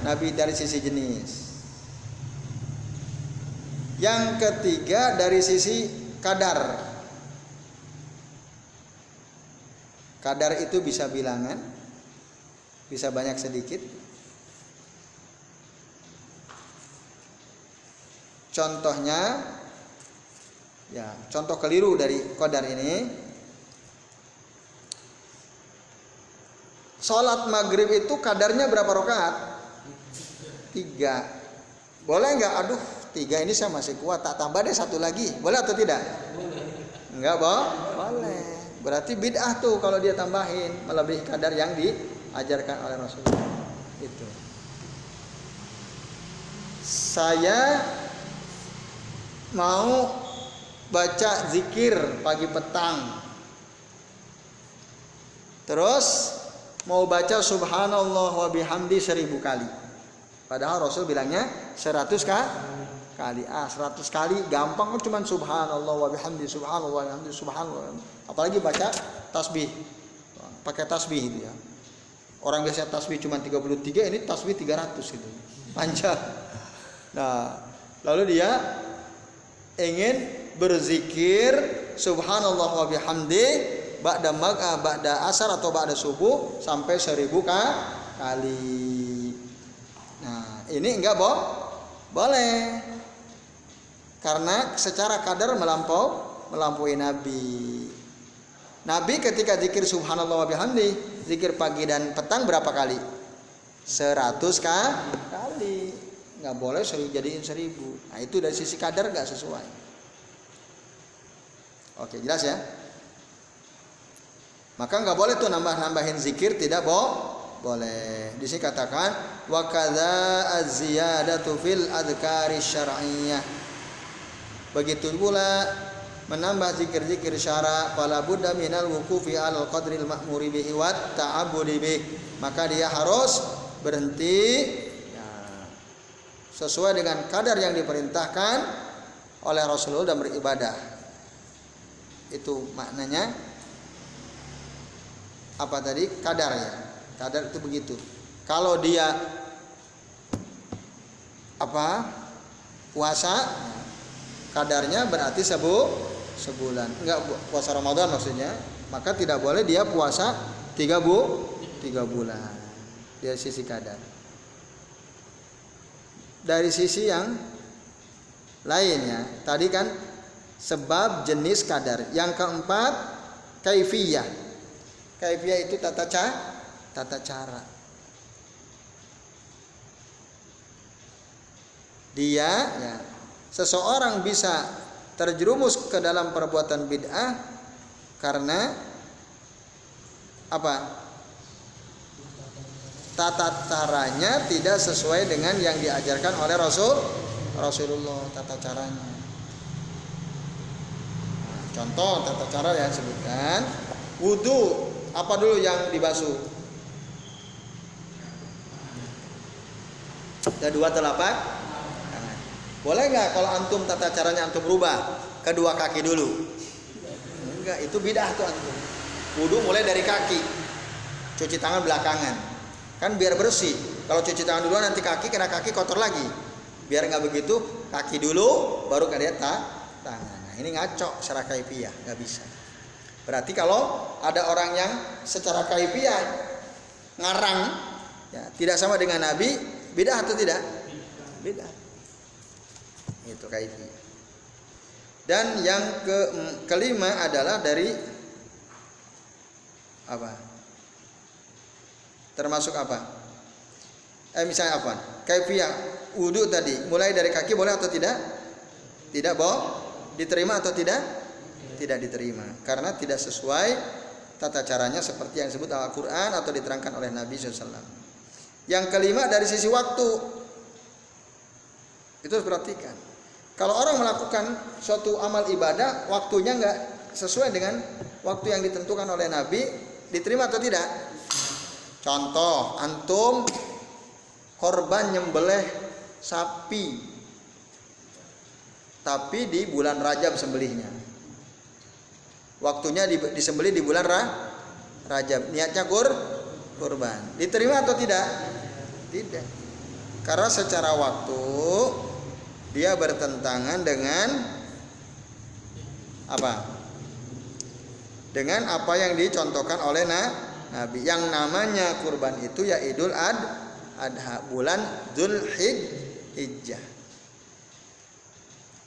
Nabi dari sisi jenis. Yang ketiga dari sisi kadar. Kadar itu bisa bilangan, bisa banyak sedikit. Contohnya, ya contoh keliru dari qadar ini. Sholat maghrib itu kadarnya berapa rakaat? 3. Boleh nggak? Aduh, 3 ini saya masih kuat, tak tambah deh 1 lagi. Boleh atau tidak? Enggak, boleh. Berarti bid'ah tuh kalau dia tambahin melebihi kadar yang diajarkan oleh Rasulullah. Itu. Saya mau baca zikir pagi petang. Terus mau baca subhanallah wa bihamdi 1000 kali. Padahal Rasul bilangnya 100 kali. 100 kali gampang kan, cuma subhanallah wa bihamdi, subhanallah wa bihamdi, subhanallah. Apalagi baca tasbih. Pakai tasbih itu ya. Orang biasa tasbih cuma 33, ini tasbih 300 itu. Panjang. Nah, lalu dia ingin berzikir subhanallah wa bihamdi ba'da asar atau ba'da subuh sampai 1000 kali. Nah, ini enggak boleh. Karena secara kadar melampaui Nabi. Nabi ketika zikir subhanallah wa bihamdi, zikir pagi dan petang berapa kali? 100 kali. Nggak boleh jadiin 1000. Nah itu dari sisi kadar nggak sesuai. Oke, jelas ya. Maka nggak boleh tuh nambahin zikir, tidak boleh. Di sini katakan wa kadza az-ziyadatu fil adhkari syar'iyyah. Begitu pula menambah zikir-zikir syara, fala budda minal wuqufi alal qadril ma'muri bihi wat ta'abbudi bih. Maka dia harus berhenti ya, sesuai dengan kadar yang diperintahkan oleh Rasulullah dan beribadah. Itu maknanya apa tadi? Kadarnya. Kadar itu begitu. Kalau dia puasa, kadarnya berarti sebulan. Enggak puasa Ramadan maksudnya, maka tidak boleh dia puasa 3 bulan. Dari sisi kadar. Dari sisi yang lainnya, tadi kan sebab, jenis, kadar. Yang keempat, kaifiyah. Kaifiyah itu tata cara. Dia ya, seseorang bisa terjerumus ke dalam perbuatan bid'ah karena apa? Tata caranya tidak sesuai dengan yang diajarkan oleh Rasulullah, tata caranya. Contoh tata cara yang disebutkan, wudu, apa dulu yang dibasuh? Ada 2 telapak tangan. Boleh nggak kalau antum tata caranya antum rubah, kedua kaki dulu? Enggak, itu bid'ah tuh antum. Wudu mulai dari kaki, cuci tangan belakangan, kan biar bersih. Kalau cuci tangan dulu nanti kaki, kena kaki kotor lagi. Biar nggak begitu, kaki dulu baru ke dia tangan. Nah, ini ngaco secara kaifiyah, nggak bisa. Berarti kalau ada orang yang secara kaifiyah ngarang ya, tidak sama dengan Nabi, bid'ah atau tidak? Bid'ah. Itu kaifiyah. Dan yang kelima adalah dari apa? Termasuk apa? Misalnya apa? Kaifiyah wudu tadi, mulai dari kaki boleh atau tidak? Tidak boleh. Diterima atau tidak? Tidak diterima, karena tidak sesuai tata caranya seperti yang disebut Al-Quran atau diterangkan oleh Nabi SAW. Yang kelima dari sisi waktu, itu harus perhatikan. Kalau orang melakukan suatu amal ibadah, waktunya nggak sesuai dengan waktu yang ditentukan oleh Nabi, diterima atau tidak? Contoh, antum korban nyembelih sapi, tapi di bulan Rajab sembelihnya. Waktunya disembelih di bulan Rajab. Niatnya kurban. Diterima atau tidak? Tidak. Karena secara waktu dia bertentangan dengan apa? Dengan apa yang dicontohkan oleh Nabi. Yang namanya kurban itu ya Idul Adha, bulan Dzulhijjah.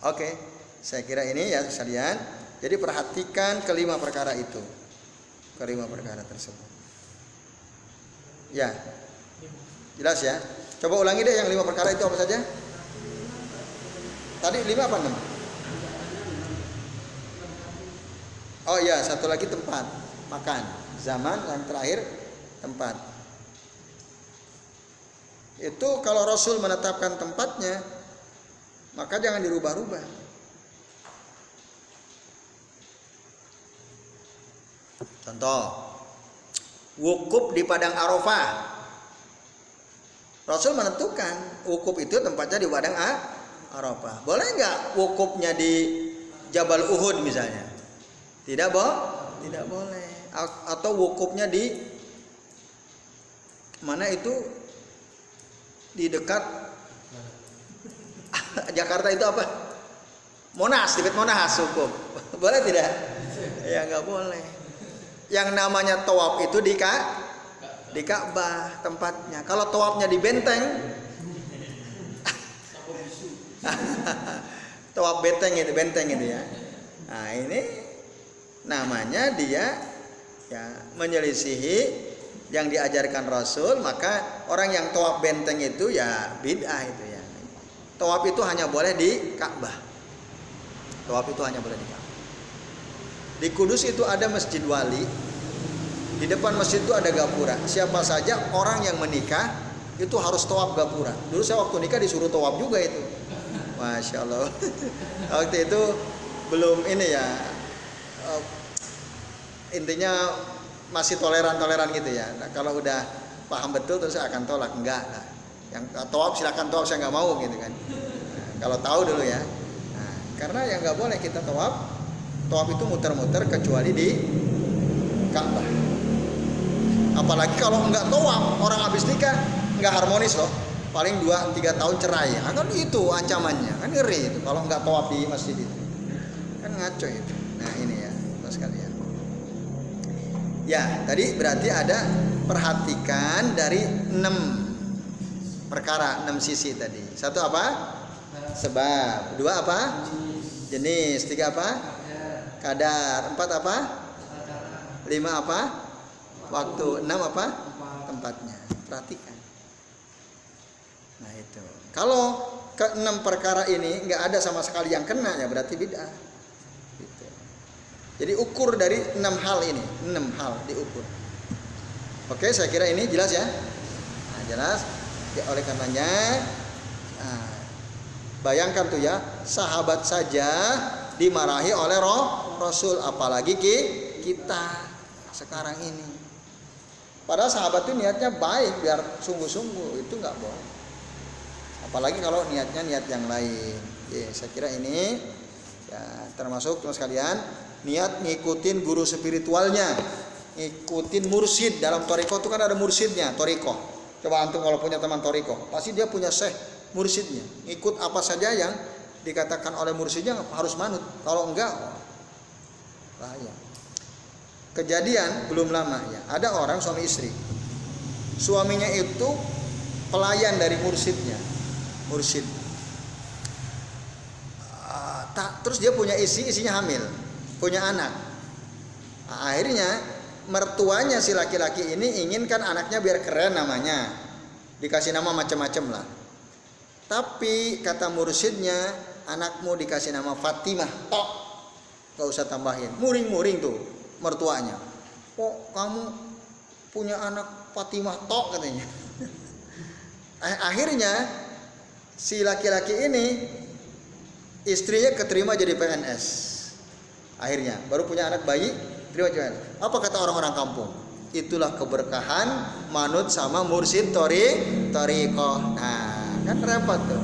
Oke, saya kira ini ya sekalian. Jadi perhatikan kelima perkara itu, kelima perkara tersebut. Ya, jelas ya. Coba ulangi deh yang 5 perkara itu apa saja? Tadi 5 apa 6? Oh iya, satu lagi tempat makan. Zaman yang terakhir tempat. Itu kalau Rasul menetapkan tempatnya, maka jangan dirubah-rubah. Contoh, wukuf di padang Arafah. Rasul menentukan wukuf itu tempatnya di padang Arafah. Boleh nggak wukufnya di Jabal Uhud misalnya? Tidak boleh. Atau wukufnya di mana itu? Di dekat Jakarta itu apa? Monas, dekat Monas wukuf. Boleh tidak? Ya nggak boleh. Yang namanya tawaf itu di Ka'bah tempatnya. Kalau tawafnya di benteng, tawaf benteng itu ya. Nah ini namanya dia ya menyelisihi yang diajarkan Rasul. Maka orang yang tawaf benteng itu ya bid'ah itu ya. Tawaf itu hanya boleh di Ka'bah. Tawaf itu hanya boleh di Ka'bah. Di Kudus itu ada Masjid Wali. Di depan masjid itu ada gapura. Siapa saja orang yang menikah itu harus tawaf gapura. Dulu saya waktu nikah disuruh tawaf juga itu. Masya Allah. Waktu itu belum ini ya, intinya masih toleran gitu ya. Nah, kalau udah paham betul terus saya akan tolak, enggak lah. Yang tawaf silakan tawaf, saya nggak mau gitu kan. Nah, kalau tahu dulu ya. Nah, karena yang nggak boleh kita tawaf itu muter-muter kecuali di Ka'bah. Apalagi kalau nggak tawaf, orang habis nikah nggak harmonis loh. Paling 2-3 tahun cerai. Ya, kan itu ancamannya, kan ngeri itu kalau nggak tawaf di masjid itu. Kan ngaco itu. Nah ini ya, terus sekalian. Ya, tadi berarti ada perhatikan dari 6 perkara, 6 sisi tadi. 1 apa? Sebab. 2 apa? Jenis. 3 apa? Kadar. 4 apa? 5 apa? Waktu. 6 apa? Tempatnya. Perhatikan. Nah itu. Kalau ke-6 perkara ini nggak ada sama sekali yang kena, ya berarti bid'ah. Gitu. Jadi ukur dari 6 hal ini, 6 hal diukur. Oke, saya kira ini jelas ya. Nah, jelas. Ya, oleh karenanya, bayangkan tuh ya, sahabat saja dimarahi oleh Rasul, apalagi kita sekarang ini. Padahal sahabat itu niatnya baik, biar sungguh-sungguh, itu nggak boleh. Apalagi kalau niatnya niat yang lain. Ya, saya kira ini ya termasuk teman sekalian, niat ngikutin guru spiritualnya, ngikutin mursyid. Dalam thariqah itu kan ada mursyidnya, thariqah. Coba antum kalau punya teman thariqah, pasti dia punya syekh mursyidnya. Ikut apa saja yang dikatakan oleh mursyidnya harus manut. Kalau enggak, bahaya. Kejadian belum lama ya, ada orang suami istri. Suaminya itu pelayan dari mursyidnya. Terus dia punya isinya hamil, punya anak. Nah, akhirnya mertuanya si laki-laki ini inginkan anaknya biar keren namanya, dikasih nama macam-macam lah. Tapi kata mursyidnya, anakmu dikasih nama Fatimah, tok, gak usah tambahin. Muring-muring tuh mertuanya. Kok kamu punya anak Fatimah tok katanya. Akhirnya si laki-laki ini istrinya keterima jadi PNS. Akhirnya baru punya anak bayi, terima PNS. Apa kata orang-orang kampung? Itulah keberkahan manut sama mursyid thariqah. Nah, kan repot tuh.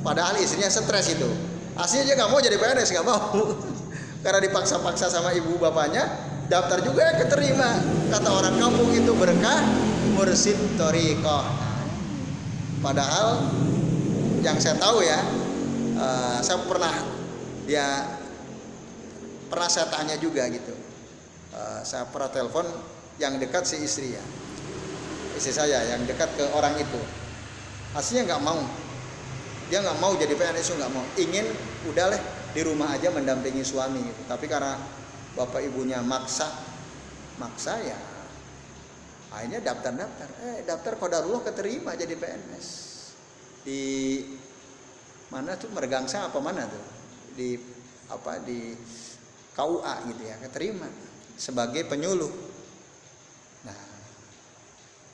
Padahal istrinya stres itu. Aslinya dia nggak mau jadi PNS, nggak mau. Karena dipaksa-paksa sama ibu bapaknya, daftar juga keterima. Kata orang kampung itu berkah mursyid thariqah. Padahal yang saya tahu ya, saya pernah saya tanya juga gitu. Saya pernah telepon yang dekat si istri ya, istri saya yang dekat ke orang itu. Aslinya nggak mau, dia nggak mau jadi PNS, nggak mau. Ingin udah lah di rumah aja mendampingi suami gitu. Tapi karena bapak ibunya maksa ya. Akhirnya daftar qadarullah keterima jadi PNS di mana tuh, Mergangsa apa mana tuh, di KUA gitu ya, keterima sebagai penyuluh. Nah,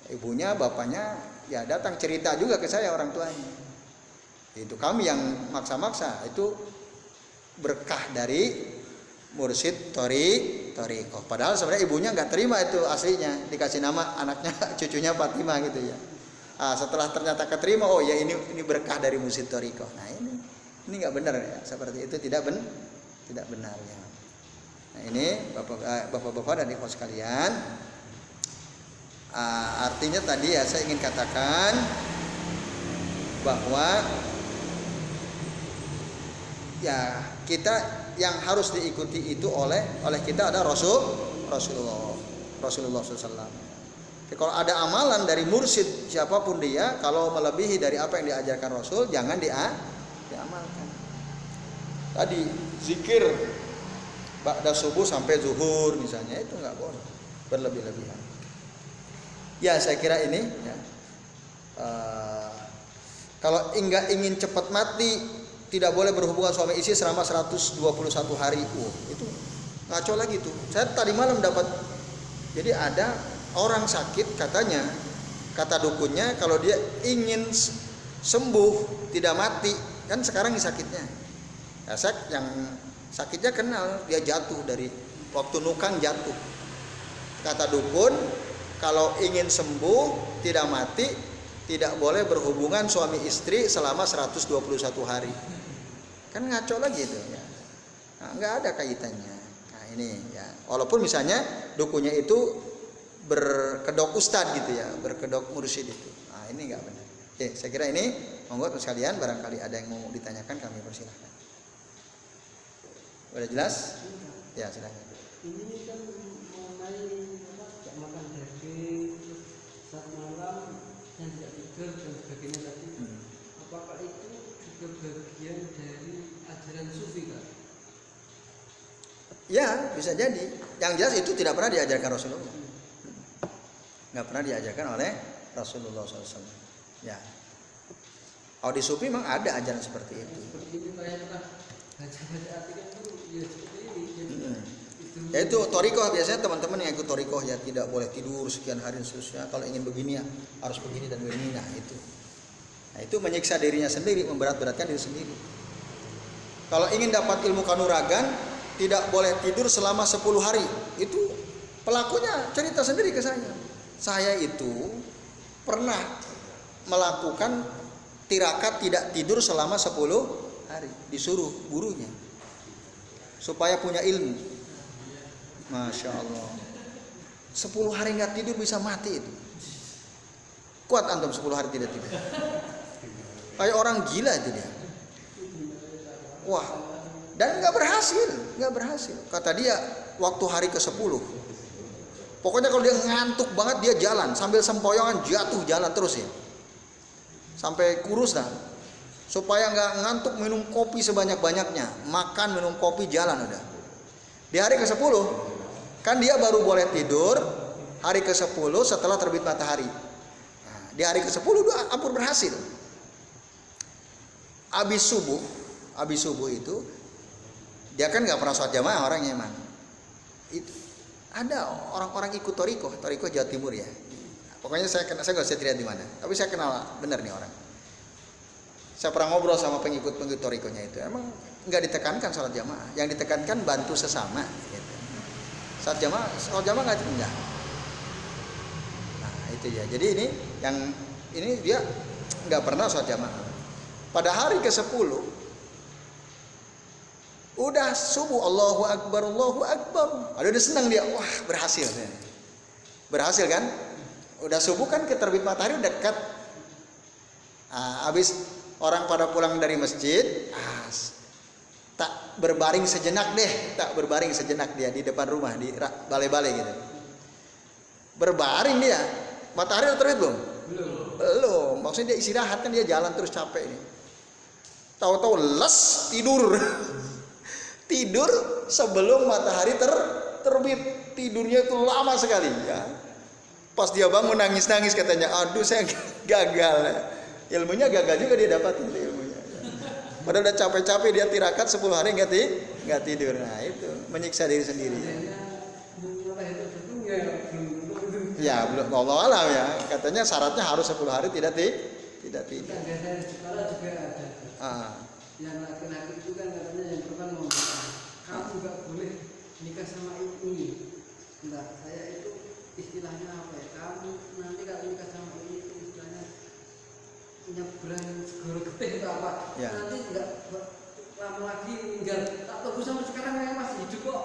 ibunya bapaknya ya datang cerita juga ke saya, orang tuanya. Itu kami yang maksa-maksa, itu berkah dari mursyid thariqah. Padahal sebenarnya ibunya nggak terima itu aslinya, dikasih nama anaknya cucunya Fatimah gitu ya. Setelah ternyata keterima, oh ya ini berkah dari mursyid thariqah. Nah ini nggak benar ya, seperti itu tidak benar ya. Nah ini bapak-bapak dan ibu sekalian, artinya tadi ya saya ingin katakan bahwa ya kita yang harus diikuti itu oleh kita ada Rasulullah SAW. Kalau ada amalan dari mursyid siapapun dia, kalau melebihi dari apa yang diajarkan Rasul, jangan diamalkan. Tadi zikir ba'da subuh sampai zuhur misalnya, itu nggak boleh berlebih-lebihan. Ya saya kira ini ya. Kalau ingin cepat mati, tidak boleh berhubungan suami istri selama 121 hari. Itu ngaco lagi tuh. Saya tadi malam dapat, jadi ada orang sakit katanya, kata dukunnya kalau dia ingin sembuh tidak mati, kan sekarang ini sakitnya. Ya, yang sakitnya kenal, dia jatuh dari waktu nukang jatuh. Kata dukun, kalau ingin sembuh tidak mati, tidak boleh berhubungan suami istri selama 121 hari. Kan ngaco lagi itu ya. Nah, nggak ada kaitannya. Nah ini ya, walaupun misalnya dukunnya itu berkedok ustad gitu ya, berkedok mursyid itu. Nah ini nggak benar. Oke, saya kira ini monggo sekalian, barangkali ada yang mau ditanyakan kami persilahkan. Udah jelas? Ya silakan. Ini kan mengenai tidak makan daging, saat malam yang tidak tidur dan sebagainya tadi. Apakah itu juga bagian dari ajaran sufi kan? Ya bisa jadi. Yang jelas itu tidak pernah diajarkan Rasulullah. Nggak pernah diajarkan oleh Rasulullah SAW. Ya. Kalau di sufi memang ada ajaran seperti itu. Seperti ini kayak baca-baca artikel itu ya seperti ini. Ya itu torikoh, biasanya teman-teman yang ikut torikoh ya tidak boleh tidur sekian hari seterusnya. Kalau ingin begini ya harus begini dan begini. Nah itu menyiksa dirinya sendiri, memberat-beratkan diri sendiri. Kalau ingin dapat ilmu kanuragan tidak boleh tidur selama 10 hari. Itu pelakunya cerita sendiri ke saya. Saya itu pernah melakukan tirakat tidak tidur selama 10 hari, disuruh gurunya supaya punya ilmu. Masya Allah, 10 hari nggak tidur bisa mati itu. Kuat antum 10 hari tidak tidur? Kayak orang gila itu dia. Wah, dan nggak berhasil. Kata dia waktu hari ke-10, pokoknya kalau dia ngantuk banget dia jalan sambil sempoyongan, jatuh jalan terus ya, sampai kurus dah. Supaya nggak ngantuk minum kopi sebanyak-banyaknya, makan minum kopi jalan udah. Di hari ke-10 kan dia baru boleh tidur hari ke-10 setelah terbit matahari. Nah, di hari ke-10 dia ampun berhasil. Habis subuh itu dia kan nggak pernah sholat jamaah orangnya emang. Itu ada orang-orang ikut torikoh Jawa Timur ya. Pokoknya saya nggak usah lihat di mana, tapi saya kenal benar nih orang. Saya pernah ngobrol sama pengikut torikohnya itu, emang nggak ditekankan sholat jamaah, yang ditekankan bantu sesama. Gitu. Sholat jamaah nggak enggak. Nah itu ya. Jadi ini dia nggak pernah sholat jamaah. Pada hari ke-10 udah subuh, Allahu Akbar. Aduh udah senang dia, wah berhasil kan? Udah subuh kan keterbit matahari dekat. Habis orang pada pulang dari masjid, tak berbaring sejenak dia di depan rumah di balai-balai gitu. Berbaring dia, matahari udah terbit belum. Maksudnya dia istirahat kan, dia jalan terus capek ini. Tahu-tahu les tidur sebelum matahari terbit. Tidurnya itu lama sekali ya. Pas dia bangun nangis katanya, aduh saya gagal. Ilmunya gagal juga dia dapatin ilmunya. Padahal udah capek-capek dia tirakat 10 hari nggak tidur. Nah itu menyiksa diri sendiri. Ya belum, Allah alam ya. Katanya syaratnya harus 10 hari tidak tidur. Yang laki-laki itu kan katanya yang pertama mau nikah, kamu nggak boleh nikah sama ini. Enggak, saya itu istilahnya apa ya? Kamu nanti kalau nikah sama ini itu istilahnya nyebrang segoro getih atau apa? Ya. Nanti nggak lama lagi meninggal. Tak tunggu sama sekarang yang masih hidup kok.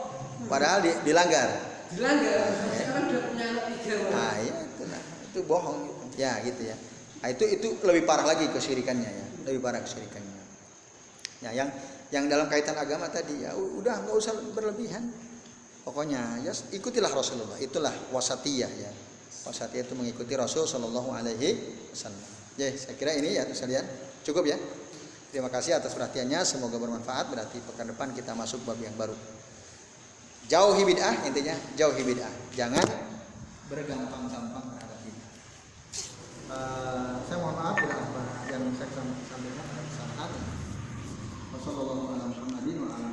Padahal dilanggar. Sekarang udah punya anak 3. Nah iya itu bohong gitu. Ya gitu ya. Nah, itu lebih parah lagi kesyirikannya ya. Lebih parah kesyirikannya. Ya yang dalam kaitan agama tadi ya udah nggak usah berlebihan. Pokoknya ya ikutilah Rasulullah. Itulah wasatiyah ya. Wasatiyah itu mengikuti Rasul Shallallahu Alaihi Wasallam. Ya saya kira ini ya sekalian cukup ya. Terima kasih atas perhatiannya. Semoga bermanfaat. Berarti pekan depan kita masuk bab yang baru. Jauhi bid'ah, intinya jauhi bid'ah. Jangan bergampang-gampang terhadap bid'ah. Saya mohon maaf bila apa yang saya sampaikan ada kesalahan. Wassalamualaikum warahmatullahi wabarakatuh.